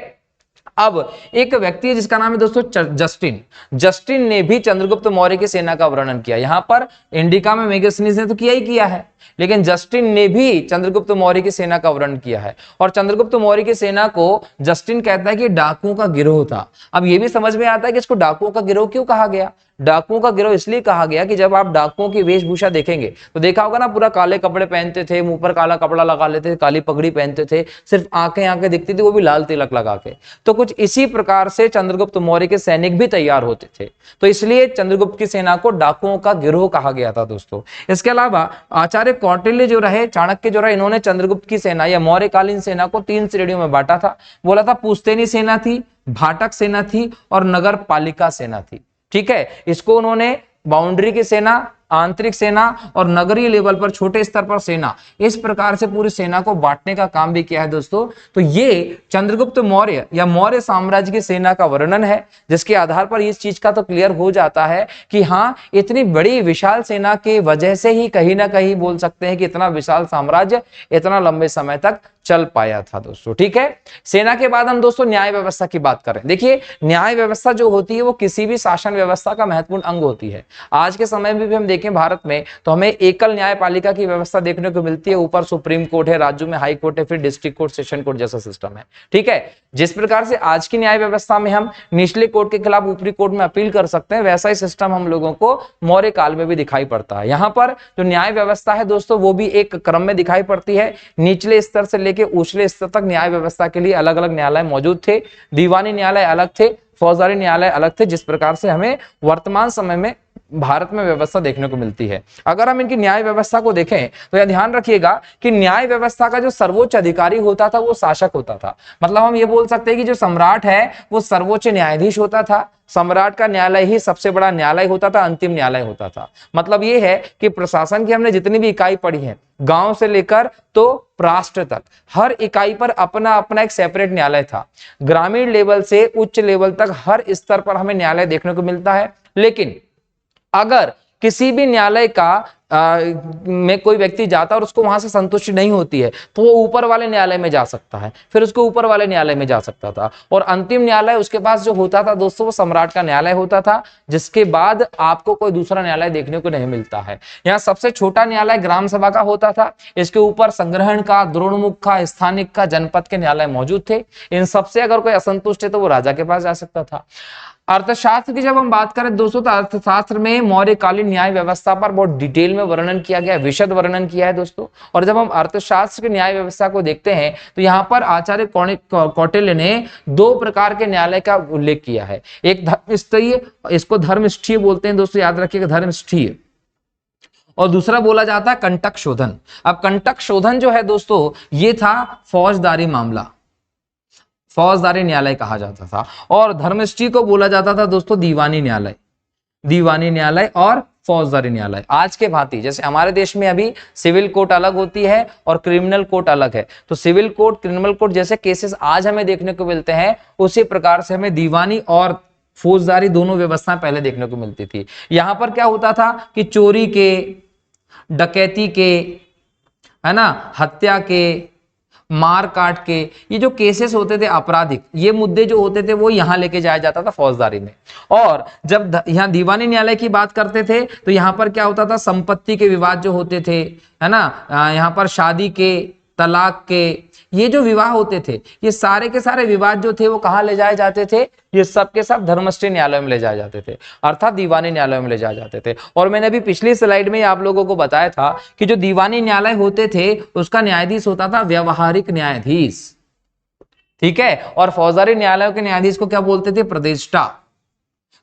A: अब एक व्यक्ति है जिसका नाम है दोस्तों जस्टिन। जस्टिन ने भी चंद्रगुप्त मौर्य की सेना का वर्णन किया। यहां पर इंडिका में मेगास्थनीज ने तो किया ही किया है, लेकिन जस्टिन ने भी चंद्रगुप्त मौर्य की सेना का वर्णन किया है। और चंद्रगुप्त मौर्य की सेना को जस्टिन कहता है कि डाकुओं का गिरोह था। अब यह भी समझ में आता है कि इसको डाकुओं का गिरोह क्यों कहा गया। डाकुओं का गिरोह इसलिए कहा गया कि जब आप डाकुओं की वेशभूषा देखेंगे तो देखा होगा ना, पूरा काले कपड़े पहनते थे, मुंह पर काला कपड़ा लगा लेते थे, काली पगड़ी पहनते थे, सिर्फ आंखें दिखती थी, वो भी लाल तिलक लगा के। तो कुछ इसी प्रकार से चंद्रगुप्त मौर्य के सैनिक भी तैयार होते थे। तो इसलिए चंद्रगुप्त की सेना को डाकुओं का गिरोह कहा गया था दोस्तों। इसके अलावा आचार्य कौटिल्य जो रहे, चाणक्य जो रहे, इन्होंने चंद्रगुप्त की सेना या मौर्यकालीन सेना को 3 श्रेणियों में बांटा था। बोला था पुश्तैनी सेना थी, भाटक सेना थी और नगर पालिका सेना थी। ठीक है। इसको उन्होंने बाउंड्री की सेना, आंतरिक सेना और नगरीय लेवल पर छोटे स्तर पर सेना, इस प्रकार से पूरी सेना को बांटने का काम भी किया है दोस्तों। तो ये चंद्रगुप्त मौर्य या मौर्य साम्राज्य की सेना का वर्णन है, जिसके आधार पर इस चीज का तो क्लियर हो जाता है कि हाँ, इतनी बड़ी विशाल सेना की वजह से ही कहीं ना कहीं बोल सकते हैं कि इतना विशाल साम्राज्य इतना लंबे समय तक चल पाया था दोस्तों। ठीक है। सेना के बाद हम दोस्तों न्याय व्यवस्था की बात करें। देखिए, न्याय व्यवस्था जो होती है वो किसी भी शासन व्यवस्था का महत्वपूर्ण अंग होती है। आज के समय में भी हम देखें भारत में तो हमें एकल न्यायपालिका की व्यवस्था देखने को मिलती है। ऊपर सुप्रीम कोर्ट है, राज्यों में हाई कोर्ट है, फिर डिस्ट्रिक्ट कोर्ट, सेशन कोर्ट जैसा सिस्टम है। ठीक है। जिस प्रकार से आज की न्याय व्यवस्था में हम निचले कोर्ट के खिलाफ ऊपरी कोर्ट में अपील कर सकते हैं, वैसा ही सिस्टम हम लोगों को मौर्य काल में भी दिखाई पड़ता है। यहाँ पर जो न्याय व्यवस्था है दोस्तों, वो भी एक क्रम में दिखाई पड़ती है। निचले स्तर से लेकर ऊंचले स्तर तक न्याय व्यवस्था के लिए अलग अलग न्यायालय मौजूद थे। दीवानी न्यायालय अलग थे, फौजदारी न्यायालय अलग थे। जिस प्रकार से हमें वर्तमान समय में भारत में व्यवस्था देखने को मिलती है। अगर हम इनकी न्याय व्यवस्था को देखें तो यह ध्यान रखिएगा कि न्याय व्यवस्था का जो सर्वोच्च अधिकारी होता था वो शासक होता था। मतलब हम ये बोल सकते हैं कि जो सम्राट है वो सर्वोच्च न्यायाधीश होता था। सम्राट का न्यायालय ही सबसे बड़ा न्यायालय होता था, अंतिम न्यायालय होता था। मतलब ये है कि प्रशासन की हमने जितनी भी इकाई पढ़ी है, गांव से लेकर तो राष्ट्र तक, हर इकाई पर अपना अपना एक सेपरेट न्यायालय था। ग्रामीण लेवल से उच्च लेवल तक हर स्तर पर हमें न्यायालय देखने को मिलता है। लेकिन अगर किसी भी न्यायालय का में कोई व्यक्ति जाता है और उसको वहां से संतुष्टि नहीं होती है तो वो ऊपर वाले न्यायालय में जा सकता है, फिर उसको ऊपर वाले न्यायालय में जा सकता था। और अंतिम न्यायालय उसके पास जो होता था दोस्तों, वो सम्राट का न्यायालय होता था, जिसके बाद आपको कोई दूसरा न्यायालय देखने को नहीं मिलता है। यहाँ सबसे छोटा न्यायालय ग्राम सभा का होता था। इसके ऊपर संग्रहण का, द्रोणमुख का, स्थानिक का, जनपद के न्यायालय मौजूद थे। इन सबसे अगर कोई असंतुष्ट है तो वो राजा के पास जा सकता था। अर्थशास्त्र की जब हम बात करें दोस्तों, तो अर्थशास्त्र में मौर्यकालीन न्याय व्यवस्था पर बहुत डिटेल में वर्णन किया गया है, विशद वर्णन किया है दोस्तों। और जब हम अर्थशास्त्र की न्याय व्यवस्था को देखते हैं तो यहाँ पर आचार्य कौटिल्य ने दो प्रकार के न्यायालय का उल्लेख किया है। एक धर्मस्थीय, इसको धर्मस्थीय बोलते हैं दोस्तों, याद रखिएगा धर्मस्थीय, और दूसरा बोला जाता है कंटक शोधन। अब कंटक शोधन जो है दोस्तों, ये था फौजदारी मामला, फौजदारी न्यायालय कहा जाता था। और धर्मस्थी को बोला जाता था दोस्तों दीवानी न्यायालय, दीवानी न्यायालय और फौजदारी न्यायालय। आज के भांति जैसे हमारे देश में अभी सिविल कोर्ट अलग होती है और क्रिमिनल कोर्ट अलग है, तो सिविल कोर्ट क्रिमिनल कोर्ट जैसे केसेस आज हमें देखने को मिलते हैं, उसी प्रकार से हमें दीवानी और फौजदारी दोनों व्यवस्थाएं पहले देखने को मिलती थी। यहां पर क्या होता था कि चोरी के, डकैती के, है ना, हत्या के, मार काट के, ये जो केसेस होते थे आपराधिक, ये मुद्दे जो होते थे वो यहां लेके जाया जाता था फौजदारी में। और जब यहाँ दीवानी न्यायालय की बात करते थे तो यहाँ पर क्या होता था, संपत्ति के विवाद जो होते थे, है ना, यहाँ पर शादी के, तलाक के, ये जो विवाह होते थे, ये सारे के सारे विवाद जो थे वो कहाँ ले जाए जाते थे, ये सब के सब धर्मस्थी न्यायालय में ले जाए जाते थे, अर्थात दीवानी न्यायालय में ले जाए जाते थे। और मैंने अभी पिछली स्लाइड में आप लोगों को बताया था कि जो दीवानी न्यायालय होते थे उसका न्यायाधीश होता था व्यवहारिक न्यायाधीश, ठीक है, और फौजदारी न्यायालयों के न्यायाधीश को क्या बोलते थे, प्रतिष्ठा।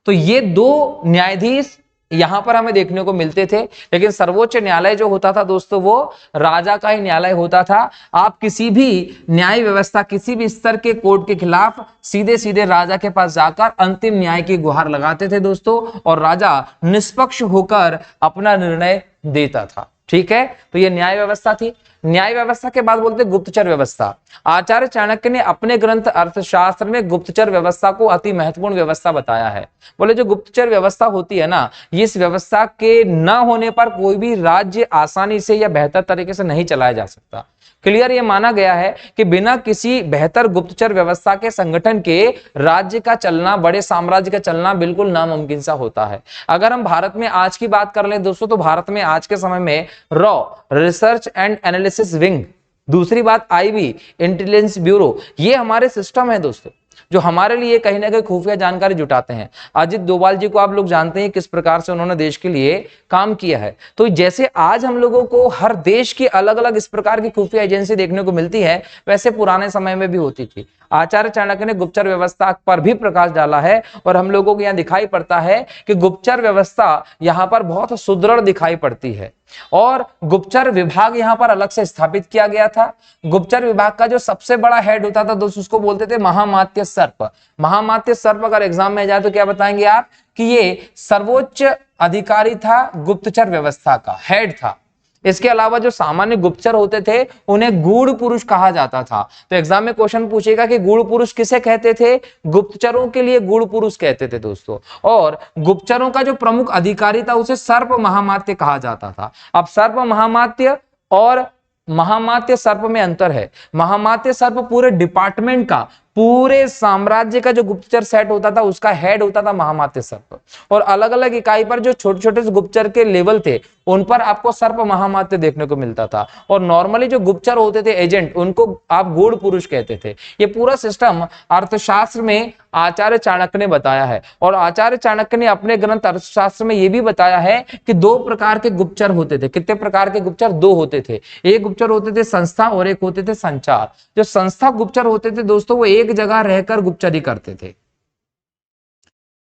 A: तो ये दो न्यायाधीश यहां पर हमें देखने को मिलते थे। लेकिन सर्वोच्च न्यायालय जो होता था दोस्तों, वो राजा का ही न्यायालय होता था। आप किसी भी न्याय व्यवस्था, किसी भी स्तर के कोर्ट के खिलाफ सीधे सीधे राजा के पास जाकर अंतिम न्याय की गुहार लगाते थे दोस्तों, और राजा निष्पक्ष होकर अपना निर्णय देता था, ठीक है। तो ये न्याय व्यवस्था थी। न्याय व्यवस्था के बाद बोलते गुप्तचर व्यवस्था। आचार्य चाणक्य ने अपने ग्रंथ अर्थशास्त्र में गुप्तचर व्यवस्था को अति महत्वपूर्ण व्यवस्था बताया है। बोले जो गुप्तचर व्यवस्था होती है ना, इस व्यवस्था के न होने पर कोई भी राज्य आसानी से या बेहतर तरीके से नहीं चलाया जा सकता। क्लियर, ये माना गया है कि बिना किसी बेहतर गुप्तचर व्यवस्था के संगठन के राज्य का चलना, बड़े साम्राज्य का चलना बिल्कुल नामुमकिन सा होता है। अगर हम भारत में आज की बात कर लें दोस्तों, तो भारत में आज के समय में raw, research and analysis wing, दूसरी बात आईबी, इंटेलिजेंस ब्यूरो, ये हमारे सिस्टम है दोस्तों, जो हमारे लिए कहीं ना कहीं खुफिया जानकारी जुटाते हैं। अजित डोभाल जी को आप लोग जानते हैं किस प्रकार से उन्होंने देश के लिए काम किया है। तो जैसे आज हम लोगों को हर देश की अलग अलग इस प्रकार की खुफिया एजेंसी देखने को मिलती है, वैसे पुराने समय में भी होती थी। आचार्य चाणक्य ने गुप्तचर व्यवस्था पर भी प्रकाश डाला है, और हम लोगों को यहाँ दिखाई पड़ता है कि गुप्तचर व्यवस्था यहाँ पर बहुत सुदृढ़ दिखाई पड़ती है। और गुप्तचर विभाग यहाँ पर अलग से स्थापित किया गया था। गुप्तचर विभाग का जो सबसे बड़ा हेड होता था दोस्तों, उसको बोलते थे महामात्य सर्प। महामात्य सर्प अगर एग्जाम में जाए तो क्या बताएंगे आप, कि ये सर्वोच्च अधिकारी था, गुप्तचर व्यवस्था का हेड था। इसके अलावा जो सामान्य गुप्तचर होते थे उन्हें गूढ़ पुरुष कहा जाता था। तो एग्जाम में क्वेश्चन पूछेगा कि गूढ़ पुरुष किसे कहते थे, गुप्तचरों के लिए गूढ़ पुरुष कहते थे दोस्तों। और गुप्तचरों का जो प्रमुख अधिकारी था उसे सर्प महामात्य कहा जाता था। अब सर्प महामात्य और महामात्य सर्प में अंतर है। महामात्य सर्प पूरे डिपार्टमेंट का, पूरे साम्राज्य का जो गुप्तचर सेट होता था उसका हेड होता था महामात्य सर्प। और अलग अलग इकाई पर जो छोटे छोटे गुप्तचर के लेवल थे उन पर आपको सर्प महामात्य देखने को मिलता था। और नॉर्मली जो गुप्तचर होते थे एजेंट, उनको आप गूढ़ पुरुष कहते थे। ये पूरा सिस्टम अर्थशास्त्र में आचार्य चाणक्य ने बताया है। और आचार्य चाणक्य ने अपने ग्रंथ अर्थशास्त्र में यह भी बताया है कि दो प्रकार के गुप्तचर होते थे। कितने प्रकार के गुप्तचर? दो होते थे। एक गुप्तचर होते थे संस्था और एक होते थे संचार। जो संस्था गुप्तचर होते थे दोस्तों, वो एक जगह रहकर गुप्तचरी करते थे,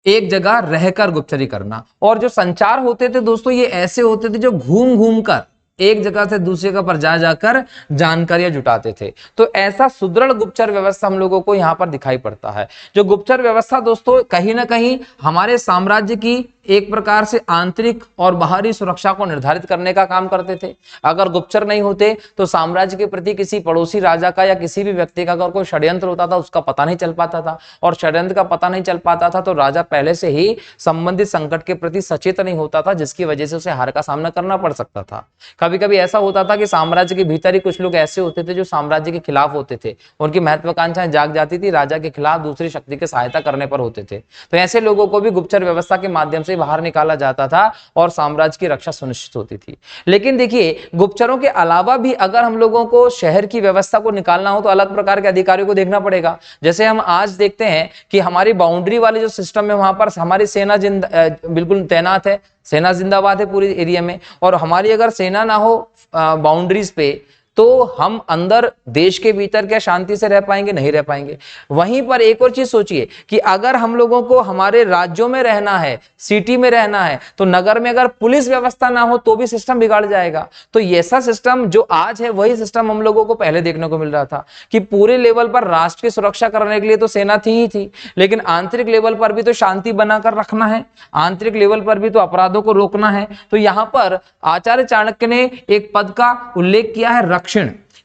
A: एक जगह रहकर गुप्तचरी करना। और जो संचार होते थे दोस्तों, ये ऐसे होते थे जो घूम घूम कर एक जगह से दूसरी जगह पर जा जाकर जानकारियां जुटाते थे। तो ऐसा सुदृढ़ गुप्तचर व्यवस्था हम लोगों को यहां पर दिखाई पड़ता है। जो गुप्तचर व्यवस्था दोस्तों कहीं ना कहीं हमारे साम्राज्य की एक प्रकार से आंतरिक और बाहरी सुरक्षा को निर्धारित करने का काम करते थे। अगर गुप्तचर नहीं होते तो साम्राज्य के प्रति किसी पड़ोसी राजा का या किसी भी व्यक्ति का अगर कोई षड्यंत्र होता था उसका पता नहीं चल पाता था। और षड्यंत्र का पता नहीं चल पाता था तो राजा पहले से ही संबंधित संकट के प्रति सचेत नहीं होता था, जिसकी वजह से उसे हार का सामना करना पड़ सकता था। कभी कभी ऐसा होता था कि साम्राज्य के भीतर ही कुछ लोग ऐसे होते थे जो साम्राज्य के खिलाफ होते थे, उनकी महत्वाकांक्षाएं जाग जाती थी, राजा के खिलाफ दूसरी शक्ति की सहायता करने पर होते थे। तो ऐसे लोगों को भी गुप्तचर व्यवस्था के माध्यम से बाहर निकाला जाता था और साम्राज्य की रक्षा सुनिश्चित होती थी। लेकिन देखिए, गुप्तचरों के अलावा भी अगर हम लोगों को शहर की व्यवस्था को निकालना हो तो अलग प्रकार के अधिकारियों को देखना पड़ेगा। जैसे हम आज देखते हैं कि हमारी बाउंड्री वाले जो सिस्टम है वहां पर हमारी सेना बिल्कुल तैनात है, सेना जिंदाबाद है पूरी एरिया में। और हमारी अगर सेना ना हो बाउंड्रीज पे तो हम अंदर देश के भीतर क्या शांति से रह पाएंगे? नहीं रह पाएंगे। वहीं पर एक और चीज सोचिए कि अगर हम लोगों को हमारे राज्यों में रहना है, सिटी में रहना है, तो नगर में अगर पुलिस व्यवस्था ना हो तो भी सिस्टम बिगाड़ जाएगा। तो ऐसा सिस्टम जो आज है वही सिस्टम हम लोगों को पहले देखने को मिल रहा था कि पूरे लेवल पर राष्ट्र की सुरक्षा करने के लिए तो सेना थी ही थी, लेकिन आंतरिक लेवल पर भी तो शांति बनाकर रखना है, आंतरिक लेवल पर भी तो अपराधों को रोकना है। तो यहां पर आचार्य चाणक्य ने एक पद का उल्लेख किया है, रक्षण।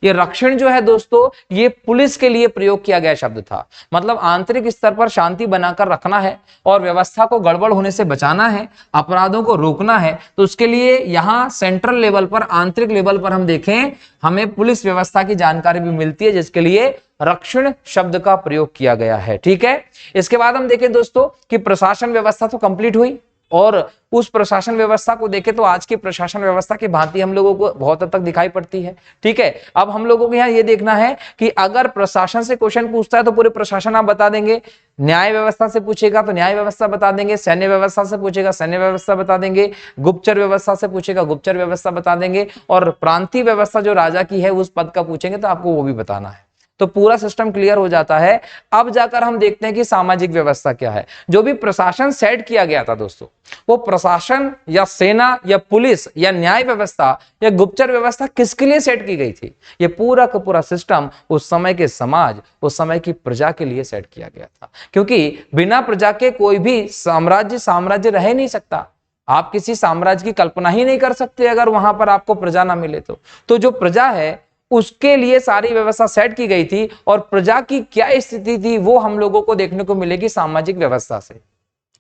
A: ये रक्षण जो है दोस्तों, ये पुलिस के लिए प्रयोग किया गया शब्द था। मतलब आंतरिक स्तर पर शांति बनाकर रखना है और व्यवस्था को गड़बड़ होने से बचाना है, अपराधों को रोकना है। तो उसके लिए यहां सेंट्रल लेवल पर, आंतरिक लेवल पर हम देखें, हमें पुलिस व्यवस्था की जानकारी भी मिलती है, जिसके लिए रक्षण शब्द का प्रयोग किया गया है। ठीक है, इसके बाद हम देखें दोस्तों कि प्रशासन व्यवस्था तो कंप्लीट हुई, और उस प्रशासन व्यवस्था को देखें तो आज की प्रशासन व्यवस्था की भांति हम लोगों को बहुत हद तक दिखाई पड़ती है। ठीक है, अब हम लोगों को यहाँ ये देखना है कि अगर प्रशासन से क्वेश्चन पूछता है तो पूरे प्रशासन आप बता देंगे, न्याय व्यवस्था से पूछेगा तो न्याय व्यवस्था बता देंगे, सैन्य व्यवस्था से पूछेगा सैन्य व्यवस्था बता देंगे, गुप्तचर व्यवस्था से पूछेगा गुप्तचर व्यवस्था बता देंगे, और प्रांतीय व्यवस्था जो राजा की है उस पद का पूछेंगे तो आपको वो भी बताना है। तो पूरा सिस्टम क्लियर हो जाता है। अब जाकर हम देखते हैं कि सामाजिक व्यवस्था क्या है। जो भी प्रशासन सेट किया गया था दोस्तों, वो प्रशासन या सेना या पुलिस या न्याय व्यवस्था या गुप्तचर व्यवस्था किसके लिए सेट की गई थी? ये पूरा का पूरा सिस्टम उस समय के समाज, उस समय की प्रजा के लिए सेट किया गया था, क्योंकि बिना प्रजा के कोई भी साम्राज्य रह नहीं सकता। आप किसी साम्राज्य की कल्पना ही नहीं कर सकते अगर वहां पर आपको प्रजा ना मिले तो जो प्रजा है उसके लिए सारी व्यवस्था सेट की गई थी, और प्रजा की क्या स्थिति थी वो हम लोगों को देखने को मिलेगी सामाजिक व्यवस्था से।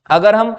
A: अगर हम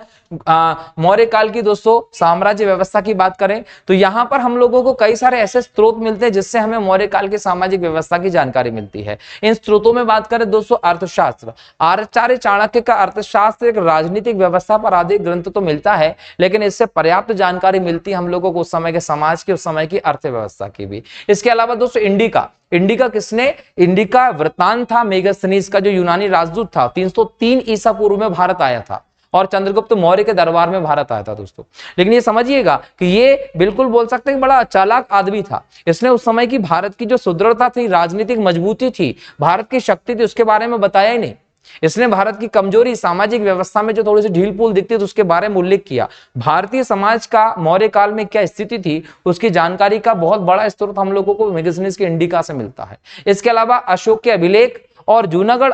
A: मौर्य काल की दोस्तों साम्राज्य व्यवस्था की बात करें तो यहां पर हम लोगों को कई सारे ऐसे स्रोत मिलते हैं जिससे हमें मौर्य काल की सामाजिक व्यवस्था की जानकारी मिलती है। इन स्रोतों में बात करें दोस्तों, अर्थशास्त्र, आचार्य चाणक्य का अर्थशास्त्र एक राजनीतिक व्यवस्था पर आधारित ग्रंथ तो मिलता है, लेकिन इससे पर्याप्त जानकारी मिलती है हम लोगों को उस समय के समाज की, उस समय की अर्थव्यवस्था की भी। इसके अलावा दोस्तों इंडिका किसने? इंडिका वृत्तांत था मेगास्थनीज का, जो यूनानी राजदूत था, 303 ईसा पूर्व में भारत आया था और चंद्रगुप्त मौर्य के दरबार में भारत आया था दोस्तों। लेकिन ये समझिएगा कि ये बिल्कुल बोल सकते हैं कि बड़ा चालाक आदमी था। इसने उस समय की भारत की जो सुदृढ़ता थी, राजनीतिक मजबूती थी, भारत की शक्ति थी, उसके बारे में बताया ही नहीं। इसने भारत की कमजोरी, सामाजिक व्यवस्था में जो थोड़ी सी ढील पुल दिखती थी उसके बारे में उल्लेख किया। भारतीय समाज का मौर्य काल में क्या स्थिति थी उसकी जानकारी का बहुत बड़ा स्रोत हम लोगों को मेगास्थनीज के इंडिका से मिलता है। इसके अलावा अशोक के अभिलेख और जूनागढ़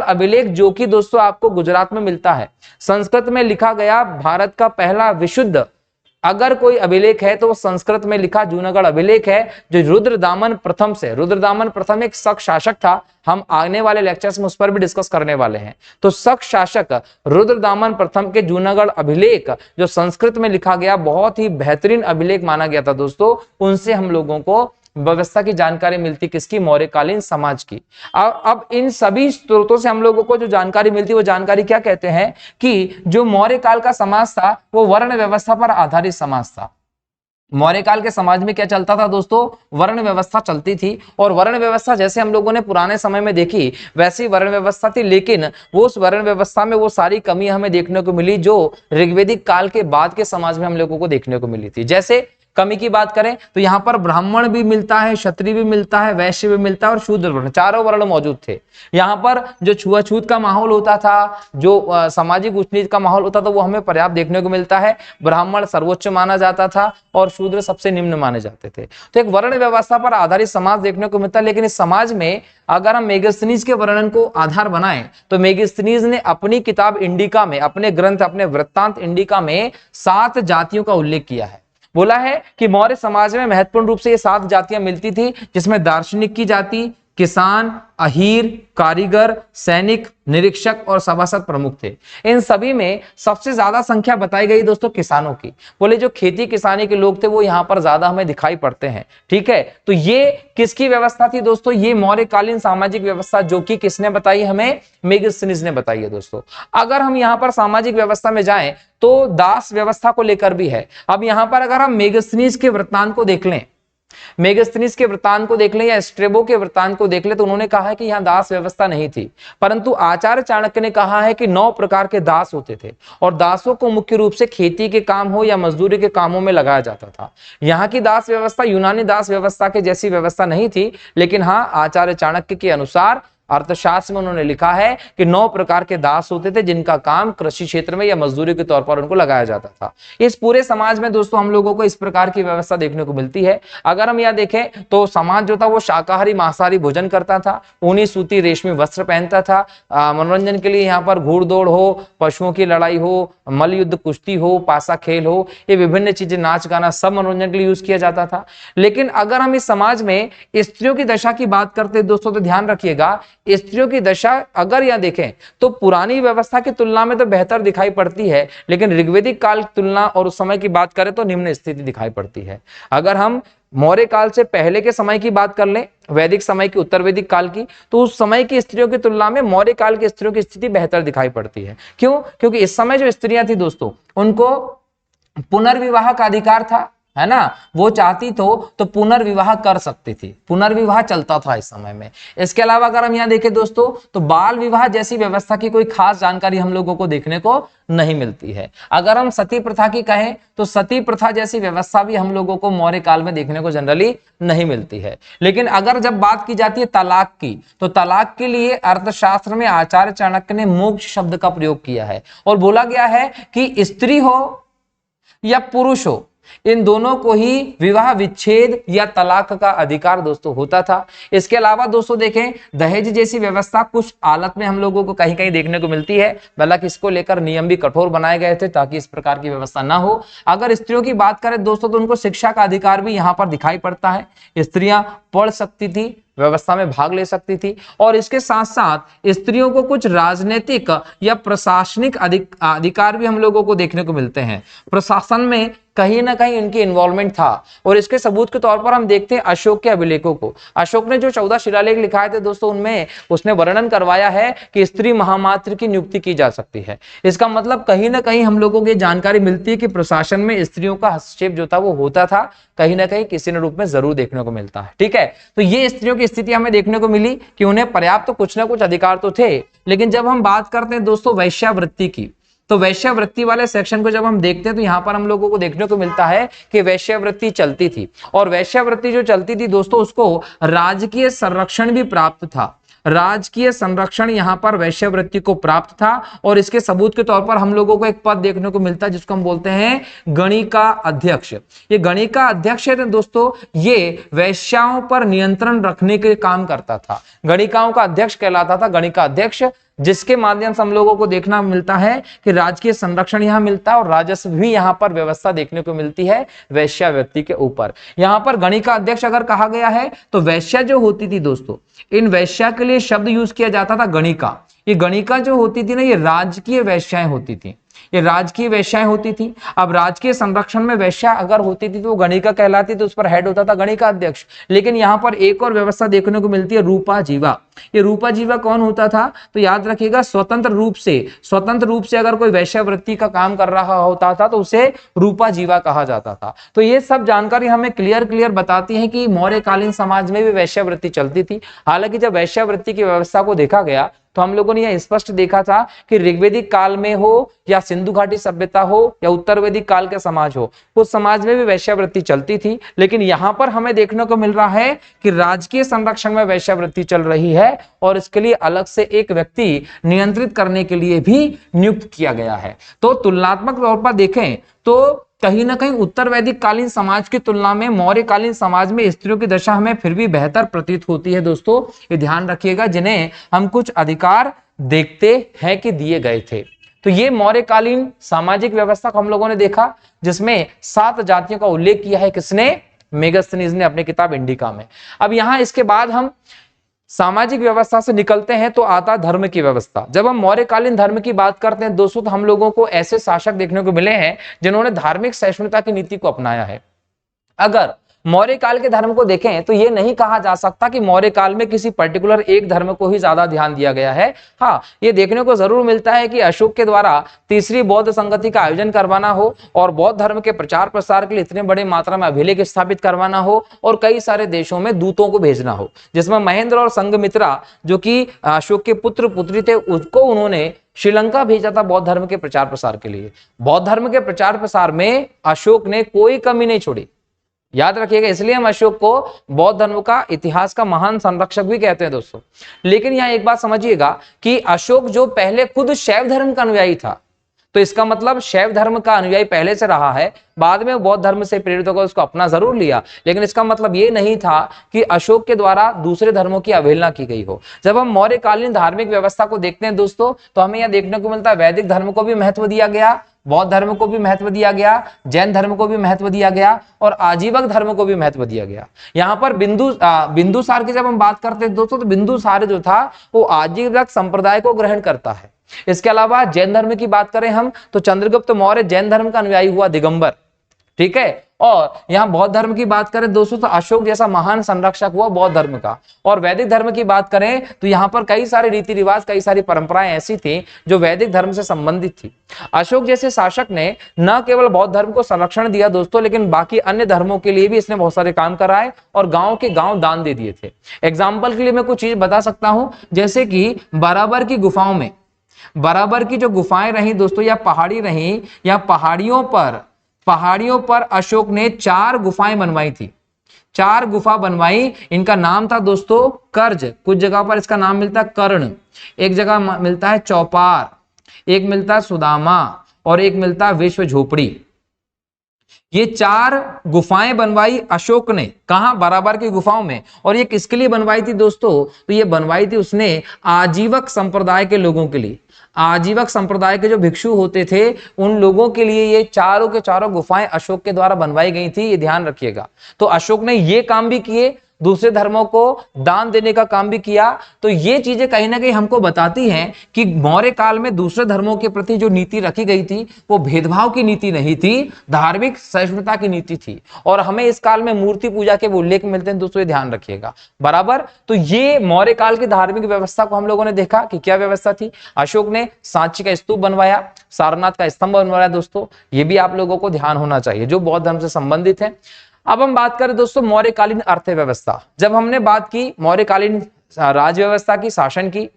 A: अभिलेख जो कि दोस्तों आपको गुजरात में मिलता है, संस्कृत में लिखा गया भारत का पहला विशुद्ध अगर कोई अभिलेख है तो वो संस्कृत में लिखा जूनागढ़ अभिलेख है, जो रुद्रदामन प्रथम एक शक शासक था। हम आने वाले लेक्चर्स में उस पर भी डिस्कस करने वाले हैं। तो शक शासक रुद्रदामन प्रथम के जूनागढ़ अभिलेख जो संस्कृत में लिखा गया, बहुत ही बेहतरीन अभिलेख माना गया था दोस्तों। उनसे हम लोगों को व्यवस्था की जानकारी मिलती, किसकी? मौर्यकालीन समाज की। अब इन सभी स्रोतों से हम लोगों को जो जानकारी मिलती, वो जानकारी क्या कहते हैं कि जो मौर्य काल का समाज था वो वर्ण व्यवस्था पर आधारित समाज था। मौर्य काल के समाज में क्या चलता था दोस्तों? वर्ण व्यवस्था चलती थी, और वर्ण व्यवस्था जैसे हम लोगों ने पुराने समय में देखी वैसी वर्ण व्यवस्था थी, लेकिन वो उस वर्ण व्यवस्था में वो सारी कमी हमें देखने को मिली जो ऋग्वैदिक काल के बाद के समाज में हम लोगों को देखने को मिली थी। जैसे कमी की बात करें तो यहाँ पर ब्राह्मण भी मिलता है, क्षत्रिय भी मिलता है, वैश्य भी मिलता है और शूद्र वर्ण, चारों वर्ण मौजूद थे। यहाँ पर जो छुआछूत का माहौल होता था, जो सामाजिक ऊंच नीच का माहौल होता था, वो हमें पर्याप्त देखने को मिलता है। ब्राह्मण सर्वोच्च माना जाता था और शूद्र सबसे निम्न माने जाते थे। तो एक वर्ण व्यवस्था पर आधारित समाज देखने को मिलता है। लेकिन इस समाज में अगर हम मेगास्थनीज के वर्णन को आधार बनाएं तो मेगास्थनीज ने अपनी किताब इंडिका में, अपने ग्रंथ, अपने वृत्तांत इंडिका में 7 जातियों का उल्लेख किया है। बोला है कि मौर्य समाज में महत्वपूर्ण रूप से ये 7 जातियां मिलती थी, जिसमें दार्शनिक की जाति, किसान, अहीर, कारीगर, सैनिक, निरीक्षक और सभासद प्रमुख थे। इन सभी में सबसे ज्यादा संख्या बताई गई दोस्तों किसानों की। बोले जो खेती किसानी के लोग थे वो यहाँ पर ज्यादा हमें दिखाई पड़ते हैं। ठीक है, तो ये किसकी व्यवस्था थी दोस्तों? ये मौर्यकालीन सामाजिक व्यवस्था, जो कि किसने बताई? हमें मेगास्थनीज ने बताई है दोस्तों। अगर हम यहाँ पर सामाजिक व्यवस्था में जाएं तो दास व्यवस्था को लेकर भी है। अब यहाँ पर अगर हम मेगास्थनीज के वृत्तांत को देख लें, मेगास्थनीज के वृत्तांत को देख लें या स्ट्रेबो के वृत्तांत को देख लें, तो उन्होंने कहा है कि यहां दास व्यवस्था नहीं थी, परंतु आचार्य चाणक्य ने कहा है कि 9 प्रकार के दास होते थे और दासों को मुख्य रूप से खेती के काम हो या मजदूरी के कामों में लगाया जाता था। यहाँ की दास व्यवस्था यूनानी दास व्यवस्था के जैसी व्यवस्था नहीं थी, लेकिन हाँ, आचार्य चाणक्य के अनुसार अर्थशास्त्र में उन्होंने लिखा है कि 9 प्रकार के दास होते थे जिनका काम कृषि क्षेत्र में या मजदूरी के तौर पर उनको लगाया जाता था। इस पूरे समाज में दोस्तों हम लोगों को इस प्रकार की व्यवस्था देखने को मिलती है। अगर हम यह देखें तो समाज जो था वो शाकाहारी मांसाहारी भोजन करता था, ऊनी सूती रेशमी वस्त्र पहनता था। मनोरंजन के लिए यहाँ पर घूड़ दौड़ हो, पशुओं की लड़ाई हो, मल्ल युद्ध, कुश्ती हो, पासा खेल हो, ये विभिन्न चीजें, नाच गाना, सब मनोरंजन के लिए यूज किया जाता था। लेकिन अगर हम इस समाज में स्त्रियों की दशा की बात करते हैं दोस्तों, तो ध्यान रखिएगा, स्त्रियों की दशा अगर यहां देखें तो पुरानी व्यवस्था की तुलना में तो बेहतर दिखाई पड़ती है, लेकिन ऋग्वेदिक काल की तुलना और उस समय की बात करें तो निम्न स्थिति दिखाई पड़ती है। अगर हम मौर्य काल से पहले के समय की बात कर लें, वैदिक समय की, उत्तर वैदिक काल की, तो उस समय की स्त्रियों की तुलना में मौर्य काल की स्त्रियों की स्थिति बेहतर दिखाई पड़ती है। क्यों? क्योंकि इस समय जो स्त्रियां थी दोस्तों, उनको पुनर्विवाह का अधिकार था, है ना। वो चाहती तो पुनर्विवाह कर सकती थी, पुनर्विवाह चलता था इस समय में। इसके अलावा अगर हम यहाँ देखें दोस्तों, तो बाल विवाह जैसी व्यवस्था की कोई खास जानकारी हम लोगों को देखने को नहीं मिलती है। अगर हम सती प्रथा की कहें तो सती प्रथा जैसी व्यवस्था भी हम लोगों को मौर्य काल में देखने को जनरली नहीं मिलती है। लेकिन अगर जब बात की जाती है तलाक की, तो तलाक के लिए अर्थशास्त्र में आचार्य चाणक्य ने मोक्ष शब्द का प्रयोग किया है और बोला गया है कि स्त्री हो या पुरुष हो, इन दोनों को ही विवाह विच्छेद या तलाक का अधिकार दोस्तों होता था। इसके अलावा दोस्तों देखें, दहेज जैसी व्यवस्था कुछ हालत में हम लोगों को कहीं कहीं देखने को मिलती है, हालांकि इसको लेकर नियम भी कठोर बनाए गए थे ताकि इस प्रकार की व्यवस्था ना हो। अगर स्त्रियों की बात करें दोस्तों, तो उनको शिक्षा का अधिकार भी यहाँ पर दिखाई पड़ता है। स्त्रियां पढ़ सकती थी, व्यवस्था में भाग ले सकती थी, और इसके साथ साथ स्त्रियों को कुछ राजनीतिक या प्रशासनिक अधिकार भी हम लोगों को देखने को मिलते हैं। प्रशासन में कहीं ना कहीं इनकी इन्वॉल्वमेंट था, और इसके सबूत के तौर पर हम देखते हैं अशोक के अभिलेखों को। अशोक ने जो 14 शिलालेख लिखाए थे दोस्तों, उनमें उसने वर्णन करवाया है कि स्त्री महामात्र की नियुक्ति की जा सकती है। इसका मतलब कहीं ना कहीं हम लोगों को जानकारी मिलती है कि प्रशासन में स्त्रियों का हस्तक्षेप जो था वो होता था, कहीं ना कहीं किसी न रूप में जरूर देखने को मिलता है। ठीक है, तो ये स्त्रियों की स्थिति हमें देखने को मिली कि उन्हें पर्याप्त तो कुछ ना कुछ अधिकार तो थे। लेकिन जब हम बात करते हैं दोस्तों वैश्यावृत्ति की, तो वैश्यावृत्ति वाले सेक्शन को जब हम देखते हैं तो यहाँ पर हम लोगों को देखने को मिलता है कि वैश्यावृत्ति चलती थी, और वैश्यावृत्ति जो चलती थी दोस्तों, उसको राजकीय संरक्षण भी प्राप्त था। राजकीय संरक्षण यहाँ पर वैश्यावृत्ति को प्राप्त था, और इसके सबूत के तौर पर हम लोगों को एक पद देखने को मिलता है जिसको हम बोलते हैं गणिका अध्यक्ष। ये गणिका अध्यक्ष है दोस्तों, ये वैश्याओं पर नियंत्रण रखने के काम करता था। गणिकाओं का अध्यक्ष कहलाता था गणिका अध्यक्ष, जिसके माध्यम से हम लोगों को देखना मिलता है कि राजकीय संरक्षण यहाँ मिलता है और राजस्व भी यहाँ पर व्यवस्था देखने को मिलती है वैश्यावृत्ति के ऊपर। यहाँ पर गणिका अध्यक्ष अगर कहा गया है तो वैश्या जो होती थी दोस्तों, इन वैश्या के लिए शब्द यूज किया जाता था गणिका। ये गणिका जो होती थी ना, ये राजकीय वैश्याएं होती थी, ये राजकीय वैश्याएं होती थी। अब राजकीय संरक्षण में वैश्या अगर होती थी तो वो गणिका कहलाती, तो उस पर हेड होता था गणिका अध्यक्ष। लेकिन यहाँ पर एक और व्यवस्था देखने को मिलती है रूपा जीवा। ये रूपा जीवा कौन होता था? तो याद रखिएगा, स्वतंत्र रूप से अगर कोई वैश्यावृत्ति का काम कर रहा होता था तो उसे रूपा जीवा कहा जाता था। तो ये सब जानकारी हमें क्लियर बताती है कि मौर्यकालीन समाज में भी वैश्यावृत्ति चलती थी। हालांकि जब वैश्यावृत्ति की व्यवस्था को देखा गया तो हम लोगों ने यह स्पष्ट देखा था कि ऋग्वेदिक काल में हो या सिंधु घाटी सभ्यता हो या उत्तर वैदिक काल के समाज हो, उस समाज में भी वैश्यावृत्ति चलती थी। लेकिन यहाँ पर हमें देखने को मिल रहा है कि राजकीय संरक्षण में वैश्यावृत्ति चल रही है, और इसके लिए अलग से एक व्यक्ति नियंत्रित करने के लिए भी नियुक्त किया गया है। तो तुलनात्मक तौर पर देखें तो कहीं ना कहीं उत्तर वैदिक कालीन समाज की तुलना में मौर्यकालीन समाज में स्त्रियों की दशा हमें फिर भी बेहतर प्रतीत होती है दोस्तों। ये ध्यान रखिएगा, जिन्हें हम कुछ अधिकार देखते हैं कि दिए गए थे। तो ये मौर्यकालीन सामाजिक व्यवस्था को हम लोगों ने देखा, जिसमें 7 जातियों का उल्लेख किया है किसने? मेगास्थनीज ने अपनी किताब इंडिका में। अब यहाँ इसके बाद हम सामाजिक व्यवस्था से निकलते हैं तो आता धर्म की व्यवस्था। जब हम मौर्यकालीन धर्म की बात करते हैं दोस्तों, तो हम लोगों को ऐसे शासक देखने को मिले हैं जिन्होंने धार्मिक सहिष्णुता की नीति को अपनाया है। अगर मौर्य काल के धर्म को देखें तो यह नहीं कहा जा सकता कि मौर्य काल में किसी पर्टिकुलर एक धर्म को ही ज्यादा ध्यान दिया गया है। हाँ, यह देखने को जरूर मिलता है कि अशोक के द्वारा तीसरी बौद्ध संगति का आयोजन करवाना हो और बौद्ध धर्म के प्रचार प्रसार के लिए इतने बड़े मात्रा में अभिलेख स्थापित करवाना हो और कई सारे देशों में दूतों को भेजना हो, जिसमें महेंद्र और संघमित्रा जो कि अशोक के पुत्र पुत्री थे, उसको उन्होंने श्रीलंका भेजा था बौद्ध धर्म के प्रचार प्रसार के लिए। बौद्ध धर्म के प्रचार प्रसार में अशोक ने कोई कमी नहीं छोड़ी, याद रखिएगा। इसलिए हम अशोक को बौद्ध धर्म का इतिहास का महान संरक्षक भी कहते हैं दोस्तों। लेकिन यहां एक बात समझिएगा कि अशोक जो पहले खुद शैव धर्म का अनुयायी था, तो इसका मतलब शैव धर्म का अनुयायी पहले से रहा है, बाद में बौद्ध धर्म से प्रेरित होकर उसको अपना जरूर लिया, लेकिन इसका मतलब ये नहीं था कि अशोक के द्वारा दूसरे धर्मों की अवहेलना की गई हो। जब हम मौर्यकालीन धार्मिक व्यवस्था को देखते हैं दोस्तों, तो हमें यह देखने को मिलता है वैदिक धर्म को भी महत्व दिया गया, बौद्ध धर्म को भी महत्व दिया गया, जैन धर्म को भी महत्व दिया गया और आजीवक धर्म को भी महत्व दिया गया। यहाँ पर बिंदुसार की जब हम बात करते हैं दोस्तों, तो बिंदुसार जो था वो आजीवक संप्रदाय को ग्रहण करता है। इसके अलावा जैन धर्म की बात करें हम तो चंद्रगुप्त मौर्य जैन धर्म का अनुयायी हुआ, दिगंबर, ठीक है। और यहां बौद्ध धर्म की बात करें दोस्तों तो अशोक जैसा महान संरक्षक हुआ बौद्ध धर्म का। और वैदिक धर्म की बात करें तो यहां पर कई सारे रीति रिवाज, कई सारी परंपराएं ऐसी थी जो वैदिक धर्म से संबंधित थी। अशोक जैसे शासक ने न केवल बौद्ध धर्म को संरक्षण दिया दोस्तों, लेकिन बाकी अन्य धर्मों के लिए भी इसने बहुत सारे काम कराए और गांव के गांव दान दे दिए थे। एग्जाम्पल के लिए मैं कुछ चीज बता सकता हूं, जैसे कि बराबर की गुफाओं में, बराबर की जो गुफाएं रही दोस्तों या पहाड़ी रही, या पहाड़ियों पर अशोक ने 4 गुफाएं बनवाई थी, 4 गुफा बनवाई। इनका नाम था दोस्तों कर्ज, कुछ जगह पर इसका नाम मिलता है कर्ण, एक जगह मिलता है चौपार, एक मिलता है सुदामा और एक मिलता है विश्व झोपड़ी। ये 4 गुफाएं बनवाई अशोक ने, कहां? बराबर की गुफाओं में। और ये किसके लिए बनवाई थी दोस्तों? तो ये बनवाई थी उसने आजीवक संप्रदाय के लोगों के लिए। आजीवक संप्रदाय के जो भिक्षु होते थे उन लोगों के लिए ये चारों के चारों गुफाएं अशोक के द्वारा बनवाई गई थी, ये ध्यान रखिएगा। तो अशोक ने ये काम भी किए, दूसरे धर्मों को दान देने का काम भी किया। तो ये चीजें कहीं ना कहीं हमको बताती हैं कि मौर्य काल में दूसरे धर्मों के प्रति जो नीति रखी गई थी वो भेदभाव की नीति नहीं थी, धार्मिक सहिष्णुता की नीति थी। और हमें इस काल में मूर्ति पूजा के उल्लेख मिलते हैं दोस्तों, ये ध्यान रखिएगा, बराबर। तो ये मौर्य काल की धार्मिक व्यवस्था को हम लोगों ने देखा कि क्या व्यवस्था थी। अशोक ने सांची का स्तूप बनवाया, सारनाथ का स्तंभ बनवाया दोस्तों, ये भी आप लोगों को ध्यान होना चाहिए, जो बौद्ध धर्म से संबंधित है। अब हम बात करें दोस्तों मौर्यकालीन अर्थव्यवस्था। जब हमने बात की मौर्यकालीन राज्य व्यवस्था की, शासन की,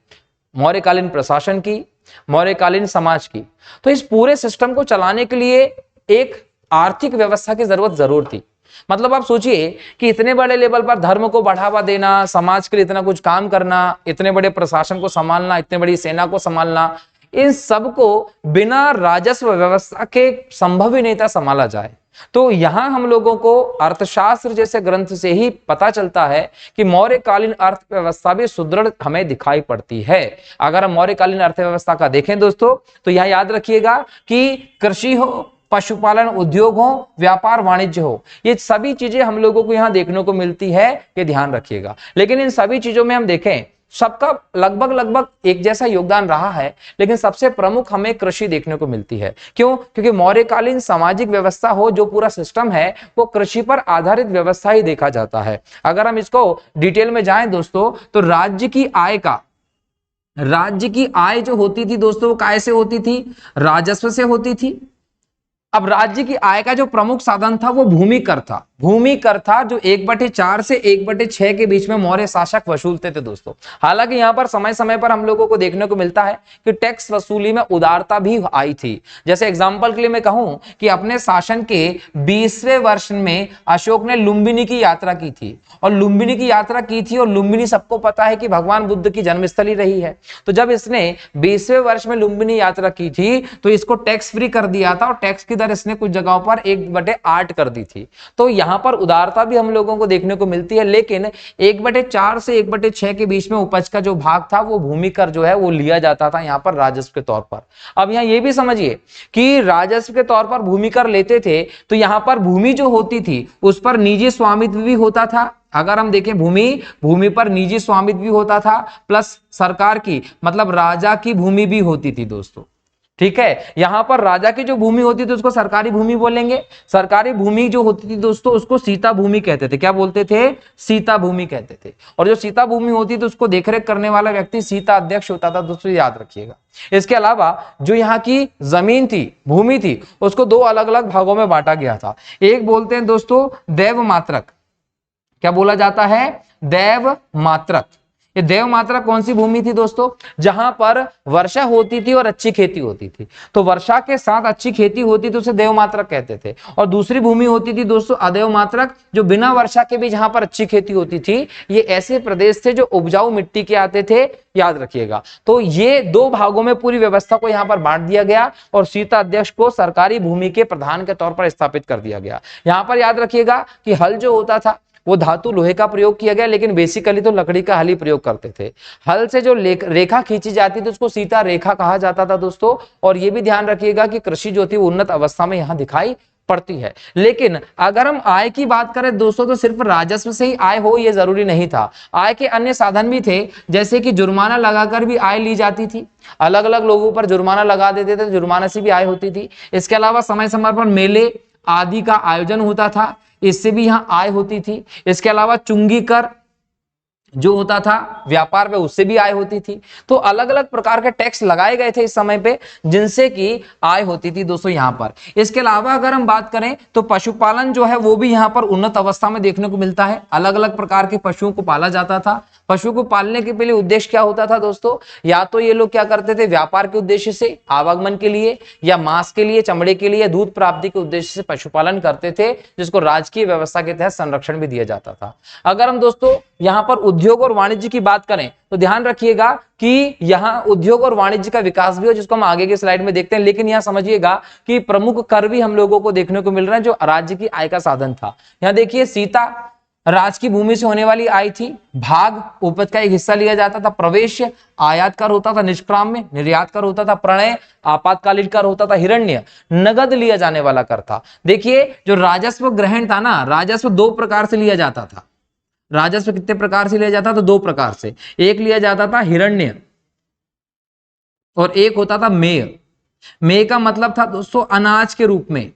A: मौर्यकालीन प्रशासन की, मौर्यकालीन समाज की, तो इस पूरे सिस्टम को चलाने के लिए एक आर्थिक व्यवस्था की जरूरत जरूर थी। मतलब आप सोचिए कि इतने बड़े लेवल पर धर्म को बढ़ावा देना, समाज के लिए इतना कुछ काम करना, इतने बड़े प्रशासन को संभालना, इतने बड़ी सेना को संभालना, इन सब को बिना राजस्व व्यवस्था के संभव ही नहीं था संभाला जाए। तो यहां हम लोगों को अर्थशास्त्र जैसे ग्रंथ से ही पता चलता है कि मौर्यकालीन अर्थव्यवस्था भी सुदृढ़ हमें दिखाई पड़ती है। अगर हम मौर्यकालीन अर्थव्यवस्था का देखें दोस्तों, तो यह याद रखिएगा कि कृषि हो, पशुपालन, उद्योग हो, व्यापार वाणिज्य हो, ये सभी चीजें हम लोगों को यहां देखने को मिलती है, ये ध्यान रखिएगा। लेकिन इन सभी चीजों में हम देखें सबका लगभग एक जैसा योगदान रहा है, लेकिन सबसे प्रमुख हमें कृषि देखने को मिलती है। क्यों? क्योंकि मौर्यकालीन सामाजिक व्यवस्था हो, जो पूरा सिस्टम है वो कृषि पर आधारित व्यवस्था ही देखा जाता है। अगर हम इसको डिटेल में जाएं दोस्तों, तो राज्य की आय जो होती थी दोस्तों, वो काय से होती थी? राजस्व से होती थी। अब राज्य की आय का जो प्रमुख साधन था वो भूमि कर था। भूमि कर था जो 1/4 से 1/6 के बीच में मौर्य शासक वसूलते थे दोस्तों। हालांकि यहाँ पर समय समय पर हम लोगों को देखने को मिलता है कि टैक्स वसूली में उदारता भी आई थी। जैसे एग्जांपल के लिए मैं कहूं कि अपने शासन के 20वें वर्ष में अशोक ने लुम्बिनी की यात्रा की थी, और लुम्बिनी की यात्रा की थी, और लुम्बिनी सबको पता है कि भगवान बुद्ध की जन्मस्थली रही है। तो जब इसने 20वें वर्ष में लुम्बिनी यात्रा की थी तो इसको टैक्स फ्री कर दिया था, और टैक्स की दर इसने कुछ जगहों पर 1/8 कर दी थी। तो यहां पर उदारता भी हम लोगों को देखने को मिलती है, लेकिन 1/4 से 1/6 के बीच में उपज का जो भाग था वो भूमि कर जो है वो लिया जाता था यहां पर राजस्व के तौर पर। अब यहां ये भी समझिए कि राजस्व के तौर पर भूमि कर लेते थे, तो यहां पर भूमि जो होती थी उस पर निजी स्वामित्व भी होता था, अगर हम देखें भूमि पर निजी स्वामित्व भी होता था, प्लस सरकार की मतलब राजा की भूमि भी होती थी दोस्तों। ठीक है, यहां पर राजा की जो भूमि होती थी उसको सरकारी भूमि बोलेंगे। सरकारी भूमि जो होती थी दोस्तों उसको सीता भूमि कहते थे। क्या बोलते थे? सीता भूमि कहते थे। और जो सीता भूमि होती थी उसको देखरेख करने वाला व्यक्ति सीता अध्यक्ष होता था दोस्तों, याद रखिएगा। इसके अलावा जो यहाँ की जमीन थी, भूमि थी, उसको दो अलग अलग भागों में बांटा गया था। एक बोलते हैं दोस्तों देव मात्रक। क्या बोला जाता है? देव मात्रक। ये देव मात्रक कौन सी भूमि थी दोस्तों? जहां पर वर्षा होती थी और अच्छी खेती होती थी। तो वर्षा के साथ अच्छी खेती होती तो उसे देव मात्रक कहते थे। और दूसरी भूमि होती थी दोस्तों अदेव मात्रक, जो बिना वर्षा के भी जहां पर अच्छी खेती होती थी। ये ऐसे प्रदेश थे जो उपजाऊ मिट्टी के आते थे, याद रखिएगा। तो ये दो भागों में पूरी व्यवस्था को यहां पर बांट दिया गया और सीता अध्यक्ष को सरकारी भूमि के प्रधान के तौर पर स्थापित कर दिया गया। यहां पर याद रखिएगा कि हल जो होता था वो धातु लोहे का प्रयोग किया गया, लेकिन बेसिकली तो लकड़ी का हल ही प्रयोग करते थे। हल से जो रेखा खींची जाती थी उसको सीता रेखा कहा जाता था दोस्तों। और ये भी ध्यान रखिएगा कि कृषि जो थी उन्नत अवस्था में यहां दिखाई पड़ती है। लेकिन अगर हम आय की बात करें दोस्तों तो सिर्फ राजस्व से ही आय हो ये जरूरी नहीं था। आय के अन्य साधन भी थे, जैसे कि जुर्माना लगाकर भी आय ली जाती थी। अलग अलग लोगों पर जुर्माना लगा देते थे, जुर्माना से भी आय होती थी। इसके अलावा समय समय पर मेले आदि का आयोजन होता था, इससे भी यहां आय होती थी। इसके अलावा चुंगी कर जो होता था व्यापार में, उससे भी आय होती थी। तो अलग अलग प्रकार के टैक्स लगाए गए थे इस समय पे, जिनसे कि आय होती थी दोस्तों यहां पर। इसके अलावा अगर हम बात करें तो पशुपालन जो है वो भी यहां पर उन्नत अवस्था में देखने को मिलता है। अलग अलग प्रकार के पशुओं को पाला जाता था। पशु को पालने के पहले उद्देश्य क्या होता था दोस्तों? या तो ये लोग क्या करते थे, व्यापार के उद्देश्य से, आवागमन के लिए, या मांस के लिए, चमड़े के लिए, दूध प्राप्ति के उद्देश्य से पशुपालन करते थे, जिसको राजकीय व्यवस्था के तहत संरक्षण भी दिया जाता था। अगर हम दोस्तों यहां पर उद्योग और वाणिज्य की बात करें तो ध्यान रखिएगा कि यहां उद्योग और वाणिज्य का विकास भी हो, जिसको हम आगे की स्लाइड में देखते हैं। लेकिन यहां समझिएगा कि प्रमुख कर भी हम लोगों को देखने को मिल रहे हैं जो राज्य की आय का साधन था। यहां देखिए सीता राज की भूमि से होने वाली आय थी। भाग उपज का एक हिस्सा लिया जाता था। प्रवेश आयात कर होता था, निष्क्राम में निर्यात कर होता था, प्रणय आपातकालीन कर होता था, हिरण्य नगद लिया जाने वाला कर था। देखिए जो राजस्व ग्रहण था ना, राजस्व दो प्रकार से लिया जाता था। राजस्व कितने प्रकार से लिया जाता था? दो प्रकार से। एक लिया जाता था हिरण्य और एक होता था मेय। मेय का मतलब था दोस्तों अनाज के रूप में।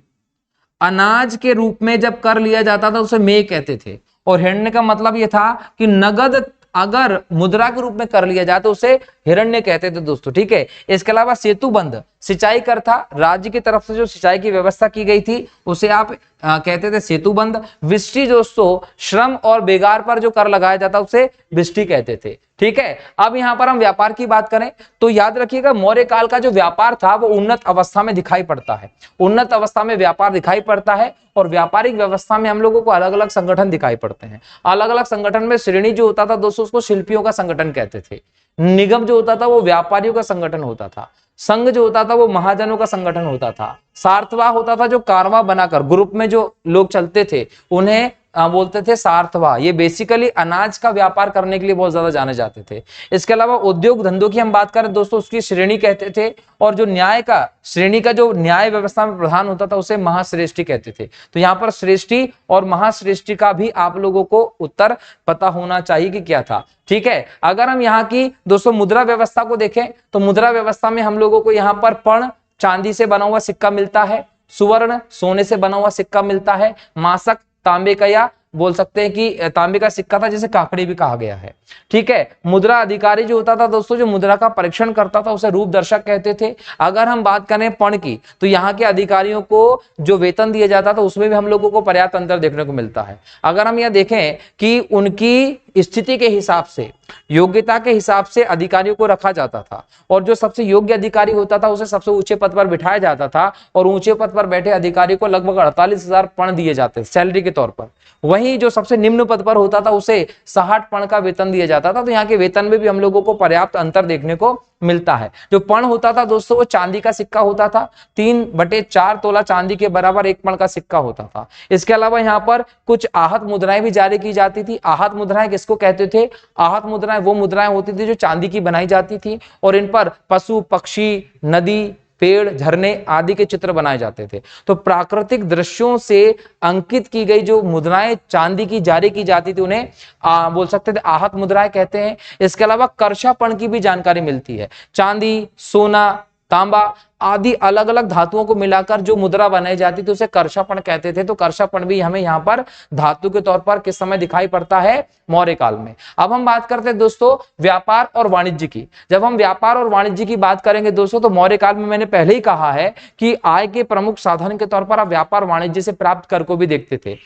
A: अनाज के रूप में जब कर लिया जाता था उसे मेय कहते थे। और हिरण्य का मतलब यह था कि नगद अगर मुद्रा के रूप में कर लिया जाए तो उसे हिरण्य कहते थे दोस्तों। ठीक है, इसके अलावा सेतुबंध सिंचाई कर था। राज्य की तरफ से जो सिंचाई की व्यवस्था की गई थी उसे आप कहते थे सेतुबंध। विष्टि दोस्तों श्रम और बेगार पर जो कर लगाया जाता उसे विष्टि कहते थे। ठीक है, अब यहां पर हम व्यापार की बात करें तो याद रखिएगा मौर्य काल का जो व्यापार था वो उन्नत अवस्था में दिखाई पड़ता है। उन्नत अवस्था में व्यापार दिखाई पड़ता है और व्यापारिक व्यवस्था में हम लोगों को अलग अलग संगठन दिखाई पड़ते हैं। अलग अलग संगठन में श्रेणी जो होता था दोस्तों उसको शिल्पियों का संगठन कहते थे। निगम जो होता था वो व्यापारियों का संगठन होता था। संघ जो होता था वो महाजनों का संगठन होता था। सार्थवा होता था जो कारवां बनाकर ग्रुप में जो लोग चलते थे उन्हें बोलते थे सार्थवा। ये बेसिकली अनाज का व्यापार करने के लिए बहुत ज्यादा जाने जाते थे। इसके अलावा उद्योग धंधों की हम बात करें दोस्तों उसकी श्रेणी कहते थे। और जो न्याय का श्रेणी का जो न्याय व्यवस्था में प्रधान होता था उसे महाश्रेष्ठी कहते थे। तो यहाँ पर श्रेष्ठी और महाश्रेष्ठी का भी आप लोगों को उत्तर पता होना चाहिए कि क्या था। ठीक है, अगर हम यहाँ की दोस्तों मुद्रा व्यवस्था को देखें तो मुद्रा व्यवस्था में हम लोगों को यहाँ पर पर्ण चांदी से बना हुआ सिक्का मिलता है, सुवर्ण सोने से बना हुआ सिक्का मिलता है, मासक तांबे का या बोल सकते हैं कि तांबे का सिक्का था जिसे काकड़ी भी कहा गया है। ठीक है, मुद्रा अधिकारी जो होता था दोस्तों जो मुद्रा का परीक्षण करता था उसे रूप दर्शक कहते थे। अगर हम बात करें पर्ण की तो यहाँ के अधिकारियों को जो वेतन दिया जाता था उसमें भी हम लोगों को पर्याप्त अंतर देखने को मिलता है। अगर हम यह देखें कि उनकी स्थिति के हिसाब से, योग्यता के हिसाब से अधिकारियों को रखा जाता था और जो सबसे योग्य अधिकारी होता था उसे सबसे ऊंचे पद पर बिठाया जाता था और ऊंचे पद पर बैठे अधिकारी को लगभग 48,000 पर्ण दिए जाते सैलरी के तौर पर। वहीं जो सबसे निम्न पद पर होता था उसे 60 पर्ण का वेतन दिया जाता था। तो यहाँ के वेतन में भी हम लोगों को पर्याप्त अंतर देखने को मिलता है। जो पर्ण होता था दोस्तों वो चांदी का सिक्का होता था। 3/4 तोला चांदी के बराबर एक पर्ण का सिक्का होता था। इसके अलावा यहाँ पर कुछ आहत मुद्राएं भी जारी की जाती थी। आहत मुद्राएं किसको कहते थे? आहत मुद्राएं वो मुद्राएं होती थी जो चांदी की बनाई जाती थी और इन पर पशु, पक्षी, नदी, पेड़, झरने आदि के चित्र बनाए जाते थे। तो प्राकृतिक दृश्यों से अंकित की गई जो मुद्राएं चांदी की जारी की जाती थी उन्हें बोल सकते थे आहत मुद्राएं कहते हैं। इसके अलावा कर्षापण की भी जानकारी मिलती है। चांदी, सोना, तांबा आदि अलग अलग धातुओं को मिलाकर जो मुद्रा बनाई जाती थी उसे कर्षापण कहते थे। तो कर्षापण भी हमें यहाँ पर धातु के तौर पर किस समय दिखाई पड़ता है? मौर्य काल में। अब हम बात करते हैं दोस्तों व्यापार और वाणिज्य की। जब हम व्यापार और वाणिज्य की बात करेंगे दोस्तों तो मौर्य काल में मैंने पहले ही कहा है कि आय के प्रमुख साधन के तौर पर आप व्यापार वाणिज्य से प्राप्त कर को भी देखते थे।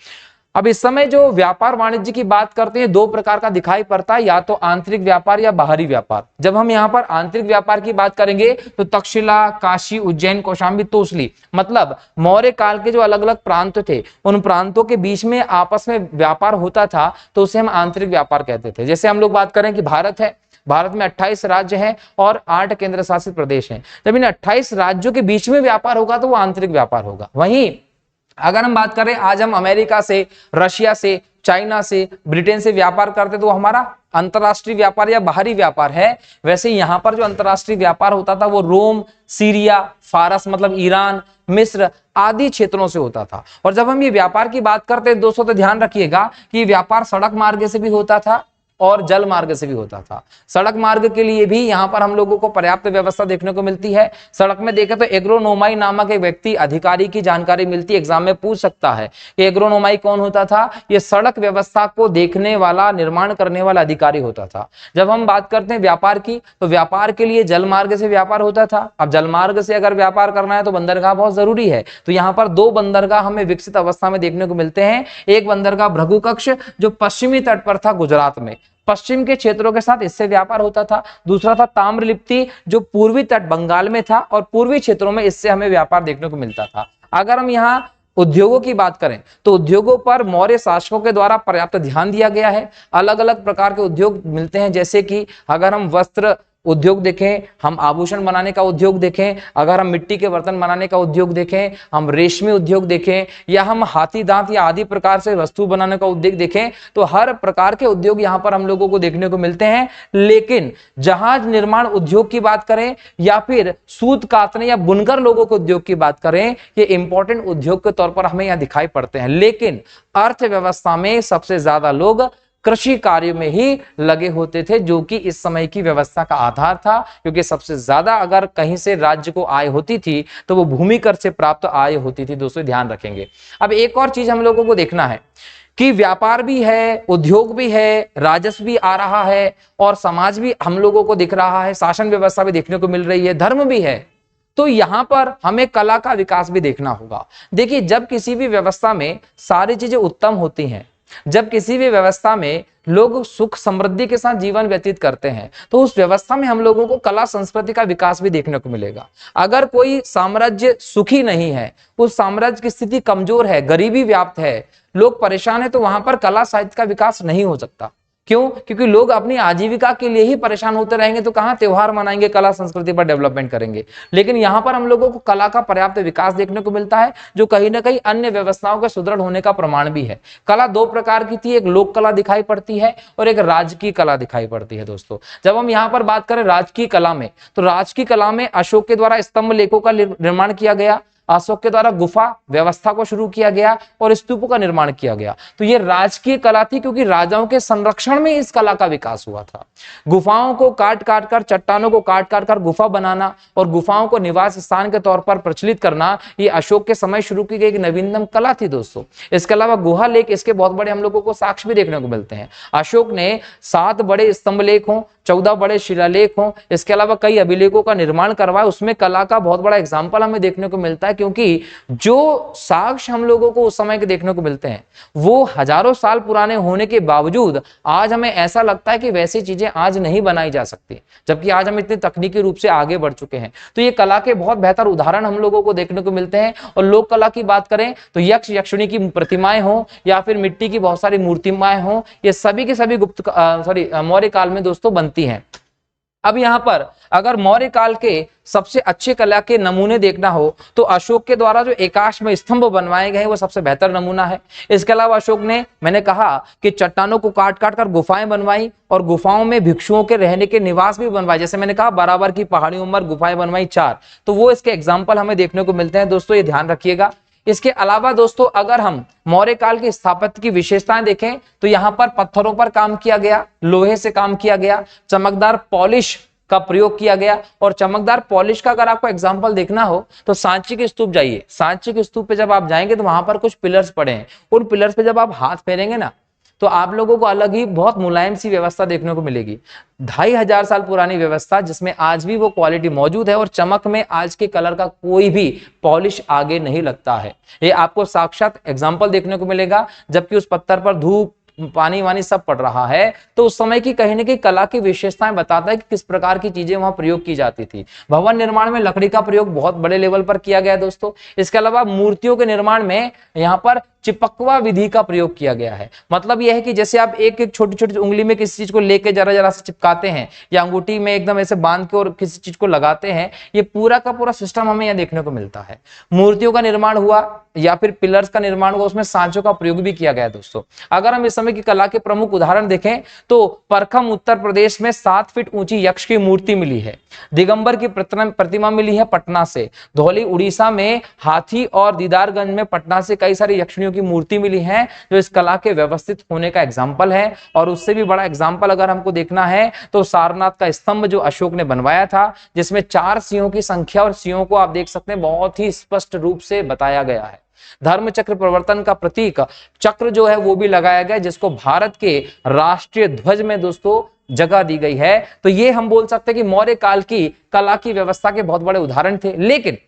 A: अब इस समय जो व्यापार वाणिज्य की बात करते हैं दो प्रकार का दिखाई पड़ता है, या तो आंतरिक व्यापार या बाहरी व्यापार। जब हम यहाँ पर आंतरिक व्यापार की बात करेंगे तो तक्षशिला, काशी, उज्जैन, कौशाम्बी, तोसली मतलब मौर्य काल के जो अलग अलग प्रांत थे उन प्रांतों के बीच में आपस में व्यापार होता था तो उसे हम आंतरिक व्यापार कहते थे। जैसे हम लोग बात करें कि भारत है, भारत में 28 राज्य हैं और 8 केंद्र शासित प्रदेश हैं। जब इन 28 राज्यों के बीच में व्यापार होगा तो वो आंतरिक व्यापार होगा। वहीं अगर हम बात करें आज हम अमेरिका से, रशिया से, चाइना से, ब्रिटेन से व्यापार करते तो हमारा अंतरराष्ट्रीय व्यापार या बाहरी व्यापार है। वैसे यहाँ पर जो अंतरराष्ट्रीय व्यापार होता था वो रोम, सीरिया, फारस मतलब ईरान, मिस्र आदि क्षेत्रों से होता था। और जब हम ये व्यापार की बात करते हैं दोस्तों तो ध्यान रखिएगा कि व्यापार सड़क मार्ग से भी होता था और जल मार्ग से भी होता था। सड़क मार्ग के लिए भी यहाँ पर हम लोगों को पर्याप्त व्यवस्था देखने को मिलती है। सड़क में देखें तो एग्रोनोमाई नामक एक व्यक्ति अधिकारी की जानकारी मिलती है। एग्जाम में पूछ सकता है कि एग्रोनोमाई कौन होता था? ये सड़क व्यवस्था को देखने वाला, निर्माण करने वाला अधिकारी होता था। जब हम बात करते हैं व्यापार की तो व्यापार के लिए जल मार्ग से व्यापार होता था। अब जल मार्ग से अगर व्यापार करना है तो बंदरगाह बहुत जरूरी है। तो यहाँ पर दो बंदरगाह हमें विकसित अवस्था में देखने को मिलते हैं। एक बंदरगाह भृगुकक्ष जो पश्चिमी तट पर था गुजरात में, पश्चिम के क्षेत्रों के साथ इससे व्यापार होता था। दूसरा था ताम्रलिप्ति जो पूर्वी तट बंगाल में था और पूर्वी क्षेत्रों में इससे हमें व्यापार देखने को मिलता था। अगर हम यहाँ उद्योगों की बात करें तो उद्योगों पर मौर्य शासकों के द्वारा पर्याप्त ध्यान दिया गया है। अलग अलग प्रकार के उद्योग मिलते हैं, जैसे कि अगर हम वस्त्र उद्योग देखें, हम आभूषण बनाने का उद्योग देखें, अगर हम मिट्टी के बर्तन बनाने का उद्योग देखें, हम रेशमी उद्योग देखें, या हम हाथी दांत या आदि प्रकार से वस्तु बनाने का उद्योग देखें, तो हर प्रकार के उद्योग यहाँ पर हम लोगों को देखने को मिलते हैं। लेकिन जहाज निर्माण उद्योग की बात करें या फिर सूत कातने या बुनकर लोगों के उद्योग की बात करें, ये इंपॉर्टेंट उद्योग के तौर पर हमें यहाँ दिखाई पड़ते हैं। लेकिन अर्थव्यवस्था में सबसे ज्यादा लोग कृषि कार्य में ही लगे होते थे, जो कि इस समय की व्यवस्था का आधार था, क्योंकि सबसे ज्यादा अगर कहीं से राज्य को आय होती थी तो वो भूमि कर से प्राप्त आय होती थी। दोस्तों ध्यान रखेंगे। अब एक और चीज हम लोगों को देखना है कि व्यापार भी है, उद्योग भी है, राजस्व भी आ रहा है और समाज भी हम लोगों को दिख रहा है, शासन व्यवस्था भी देखने को मिल रही है, धर्म भी है। तो यहां पर हमें कला का विकास भी देखना होगा। देखिए, जब किसी भी व्यवस्था में सारी चीजें उत्तम होती हैं, जब किसी भी व्यवस्था में लोग सुख समृद्धि के साथ जीवन व्यतीत करते हैं, तो उस व्यवस्था में हम लोगों को कला संस्कृति का विकास भी देखने को मिलेगा। अगर कोई साम्राज्य सुखी नहीं है, उस साम्राज्य की स्थिति कमजोर है, गरीबी व्याप्त है, लोग परेशान है, तो वहां पर कला साहित्य का विकास नहीं हो सकता। क्यों? क्योंकि लोग अपनी आजीविका के लिए ही परेशान होते रहेंगे तो कहां त्योहार मनाएंगे, कला संस्कृति पर डेवलपमेंट करेंगे। लेकिन यहां पर हम लोगों को कला का पर्याप्त विकास देखने को मिलता है, जो कहीं ना कहीं अन्य व्यवस्थाओं के सुदृढ़ होने का प्रमाण भी है। कला दो प्रकार की थी, एक लोक कला दिखाई पड़ती है और एक राजकीय कला दिखाई पड़ती है। दोस्तों, जब हम यहाँ पर बात करें राजकीय कला में, तो राजकीय कला में अशोक के द्वारा स्तंभ लेखों का निर्माण किया गया, अशोक के द्वारा गुफा व्यवस्था को शुरू किया गया और स्तूपों का निर्माण किया गया। तो ये राजकीय कला थी, क्योंकि राजाओं के संरक्षण में इस कला का विकास हुआ था। गुफाओं को काट काट कर, चट्टानों को काट काट कर गुफा बनाना और गुफाओं को निवास स्थान के तौर पर प्रचलित करना, ये अशोक के समय शुरू की गई एक नवीनतम कला थी। दोस्तों, इसके अलावा गुहा लेख, इसके बहुत बड़े हम लोगों को साक्ष्य भी देखने को मिलते हैं। अशोक ने 7 बड़े स्तंभ लेख हों, 14 बड़े शिलालेख हों, इसके अलावा कई अभिलेखों का निर्माण करवाया, उसमें कला का बहुत बड़ा एग्जाम्पल हमें देखने को मिलता है। क्योंकि जो साक्ष्य हम लोगों को उस समय के देखने को मिलते हैं वो हजारों साल पुराने होने के बावजूद आज हमें ऐसा लगता है कि वैसी चीजें आज नहीं बनाई जा सकती, जबकि आज हम इतने तकनीकी रूप से आगे बढ़ चुके हैं। तो ये कला के बहुत बेहतर उदाहरण हम लोगों को देखने को मिलते हैं। और लोक कला की बात करें तो यक्ष यक्षिणी की प्रतिमाएं हों या फिर मिट्टी की बहुत सारी मूर्तिमाएं हों, ये सभी के सभी मौर्य काल में दोस्तों बनती हैं। अब यहाँ पर अगर मौर्य काल के सबसे अच्छे कला के नमूने देखना हो तो अशोक के द्वारा जो एकाश में स्तंभ बनवाए गए वो सबसे बेहतर नमूना है। इसके अलावा अशोक ने, मैंने कहा कि चट्टानों को काट काट कर गुफाएं बनवाई और गुफाओं में भिक्षुओं के रहने के निवास भी बनवाए। जैसे मैंने कहा बराबर की पहाड़ियों पर गुफाएं बनवाई 4, तो वो इसके एग्जाम्पल हमें देखने को मिलते हैं दोस्तों, ये ध्यान रखिएगा। इसके अलावा दोस्तों अगर हम मौर्य काल की स्थापत्य की विशेषताएं देखें तो यहाँ पर पत्थरों पर काम किया गया, लोहे से काम किया गया, चमकदार पॉलिश का प्रयोग किया गया। और चमकदार पॉलिश का अगर आपको एग्जांपल देखना हो तो सांची के स्तूप जाइए, सांची के स्तूप पे जब आप जाएंगे तो वहां पर कुछ पिलर्स पड़े हैं, उन पिलर्स पे जब आप हाथ फेरेंगे ना तो आप लोगों को अलग ही बहुत मुलायम सी व्यवस्था देखने को मिलेगी। 2500 साल पुरानी व्यवस्था जिसमें आज भी वो क्वालिटी मौजूद है और चमक में आज के कलर का कोई भी पॉलिश आगे नहीं लगता है। ये आपको साक्षात एग्जाम्पल देखने को मिलेगा। जबकि उस पत्थर पर धूप पानी वानी सब पड़ रहा है तो उस समय की कहीं ना कहीं कला की विशेषताएं बताता है कि किस प्रकार की चीजें वहां प्रयोग की जाती थी। भवन निर्माण में लकड़ी का प्रयोग बहुत बड़े लेवल पर किया गया दोस्तों। इसके अलावा मूर्तियों के निर्माण में यहाँ पर चिपकवा विधि का प्रयोग किया गया है। मतलब यह है कि जैसे आप एक एक छोटी छोटी उंगली में किसी चीज को लेके जरा जरा से चिपकाते हैं या अंगूठी में एकदम ऐसे बांध के और किसी चीज को लगाते हैं, ये पूरा का पूरा सिस्टम हमें यहाँ देखने को मिलता है। मूर्तियों का निर्माण हुआ या फिर पिलर्स का निर्माण हुआ, उसमें सांचों का प्रयोग भी किया गया दोस्तों। अगर हम इस समय की कला के प्रमुख उदाहरण देखें तो परखम उत्तर प्रदेश में 7 फीट ऊंची यक्ष की मूर्ति मिली है। दिगंबर की प्रतिमा मिली है पटना से। धौली उड़ीसा में हाथी और दीदारगंज में पटना से कई सारी यक्षिणियों की मूर्ति मिली है जो इस कला के व्यवस्थित होने का एग्जाम्पल है। और उससे भी बड़ा एग्जाम्पल अगर हमको देखना है तो सारनाथ का स्तंभ जो अशोक ने बनवाया था, जिसमें 4 सिंहों की संख्या और सिंहों को आप देख सकते हैं बहुत ही स्पष्ट रूप से बताया गया है। धर्म चक्र प्रवर्तन का प्रतीक चक्र जो है वो भी लगाया गया, जिसको भारत के राष्ट्रीय ध्वज में दोस्तों जगह दी गई है। तो ये हम बोल सकते हैं कि मौर्य काल की कला की व्यवस्था के बहुत बड़े उदाहरण थे। लेकिन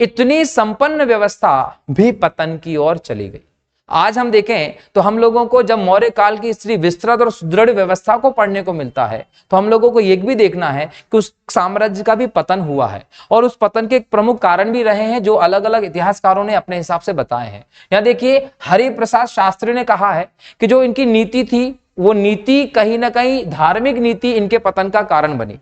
A: इतनी संपन्न व्यवस्था भी पतन की ओर चली गई। आज हम देखें तो हम लोगों को जब मौर्य काल की इतनी विस्तृत और सुदृढ़ व्यवस्था को पढ़ने को मिलता है तो हम लोगों को यह भी देखना है कि उस साम्राज्य का भी पतन हुआ है और उस पतन के एक प्रमुख कारण भी रहे हैं जो अलग अलग इतिहासकारों ने अपने हिसाब से बताए हैं। यहाँ देखिए हरिप्रसाद शास्त्री ने कहा है कि जो इनकी नीति थी वो नीति कहीं ना कहीं धार्मिक नीति इनके पतन का कारण बनी।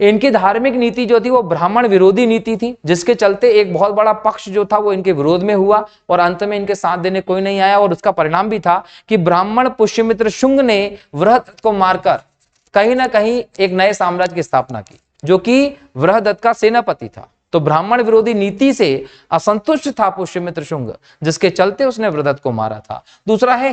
A: इनकी धार्मिक नीति जो थी वो ब्राह्मण विरोधी नीति थी, जिसके चलते एक बहुत बड़ा पक्ष जो था वो इनके विरोध में हुआ और अंत में इनके साथ देने कोई नहीं आया। और उसका परिणाम भी था कि ब्राह्मण पुष्यमित्र शुंग ने वृहदत्त को मारकर कहीं ना कहीं एक नए साम्राज्य की स्थापना की जो कि वृहदत्त का सेनापति था। तो ब्राह्मण विरोधी नीति से असंतुष्ट था पुष्यमित्र शुंग, जिसके चलते उसने वृहदत्त को मारा था। दूसरा है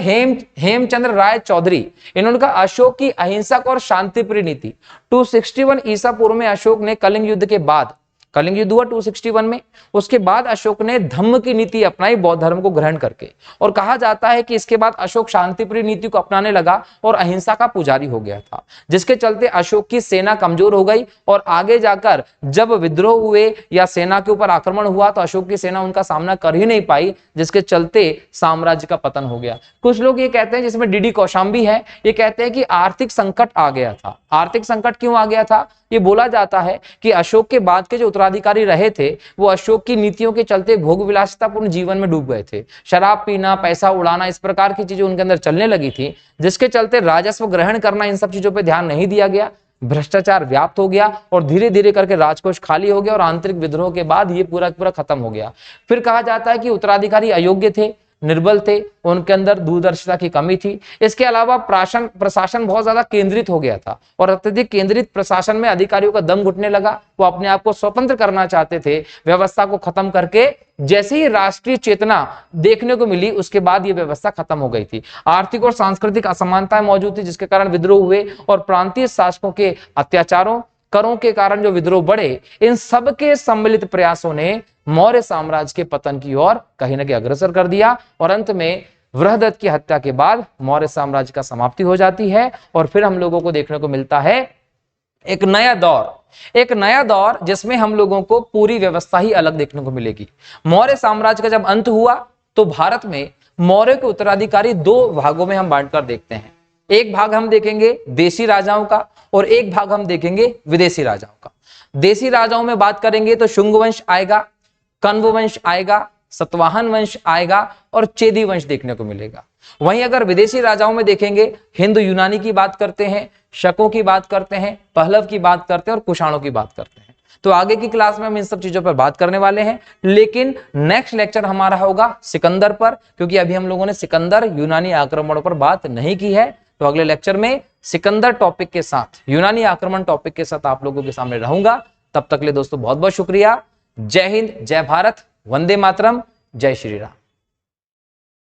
A: हेमचंद्र राय चौधरी। इन्होंने कहा अशोक की अहिंसक और शांतिप्रिय नीति। 261 ईसा पूर्व में अशोक ने कलिंग युद्ध के बाद, कलिंग युद्ध हुआ 261 में, उसके बाद अशोक ने धम्म की नीति अपनाई बौद्ध धर्म को ग्रहण करके। और कहा जाता है कि इसके बाद अशोक शांतिप्रिय नीति को अपनाने लगा और अहिंसा का पुजारी हो गया था, जिसके चलते अशोक की सेना कमजोर हो गई और आगे जाकर जब विद्रोह हुए या सेना के ऊपर आक्रमण हुआ तो अशोक की सेना उनका सामना कर ही नहीं पाई, जिसके चलते साम्राज्य का पतन हो गया। कुछ लोग ये कहते हैं, जिसमें डीडी कौशाम्बी है, ये कहते हैं कि आर्थिक संकट आ गया था। आर्थिक संकट क्यों आ गया था? ये बोला जाता है कि अशोक के बाद के जो उत्तराधिकारी रहे थे वो अशोक की नीतियों के चलते भोग विलासितापूर्ण जीवन में डूब गए थे। शराब पीना, पैसा उड़ाना, इस प्रकार की चीजें उनके अंदर चलने लगी थी, जिसके चलते राजस्व ग्रहण करना, इन सब चीजों पर ध्यान नहीं दिया गया। भ्रष्टाचार व्याप्त हो गया और धीरे धीरे करके राजकोष खाली हो गया और आंतरिक विद्रोह के बाद ये पूरा पूरा खत्म हो गया। फिर कहा जाता है कि उत्तराधिकारी अयोग्य थे, निर्बल थे, उनके अंदर दूरदर्शिता की कमी थी। इसके अलावा प्रशासन बहुत ज्यादा केंद्रित हो गया था और अत्यधिक केंद्रित प्रशासन में अधिकारियों का दम घुटने लगा। वो अपने आप को स्वतंत्र करना चाहते थे, व्यवस्था को खत्म करके। जैसे ही राष्ट्रीय चेतना देखने को मिली उसके बाद ये व्यवस्था खत्म हो गई थी। आर्थिक और सांस्कृतिक असमानताएं मौजूद थी, जिसके कारण विद्रोह हुए और प्रांतीय शासकों के अत्याचारों, करों के कारण जो विद्रोह बढ़े, इन सबके सम्मिलित प्रयासों ने मौर्य साम्राज्य के पतन की ओर कहीं ना कहीं अग्रसर कर दिया और अंत में वृहदत्त की हत्या के बाद मौर्य साम्राज्य का समाप्ति हो जाती है। और फिर हम लोगों को देखने को मिलता है एक नया दौर जिसमें हम लोगों को पूरी व्यवस्था ही अलग देखने को मिलेगी। मौर्य साम्राज्य का जब अंत हुआ तो भारत में मौर्य के उत्तराधिकारी 2 भागों में हम बांटकर देखते हैं। एक भाग हम देखेंगे देशी राजाओं का और एक भाग हम देखेंगे विदेशी राजाओं का। देशी राजाओं में बात करेंगे तो शुंग वंश आएगा, कण्व वंश आएगा, सतवाहन वंश आएगा और चेदी वंश देखने को मिलेगा। वहीं अगर विदेशी राजाओं में देखेंगे, हिंदू यूनानी की बात करते हैं, शकों की बात करते हैं, पहलव की बात करते हैं और कुषाणों की बात करते हैं। तो आगे की क्लास में हम इन सब चीजों पर बात करने वाले हैं, लेकिन नेक्स्ट लेक्चर हमारा होगा सिकंदर पर, क्योंकि अभी हम लोगों ने सिकंदर यूनानी आक्रमणों पर बात नहीं की है। तो अगले लेक्चर में सिकंदर टॉपिक के साथ, यूनानी आक्रमण टॉपिक के साथ आप लोगों के सामने रहूंगा। तब तक के लिए दोस्तों बहुत बहुत शुक्रिया। जय हिंद, जय भारत, वंदे मातरम, जय श्री राम।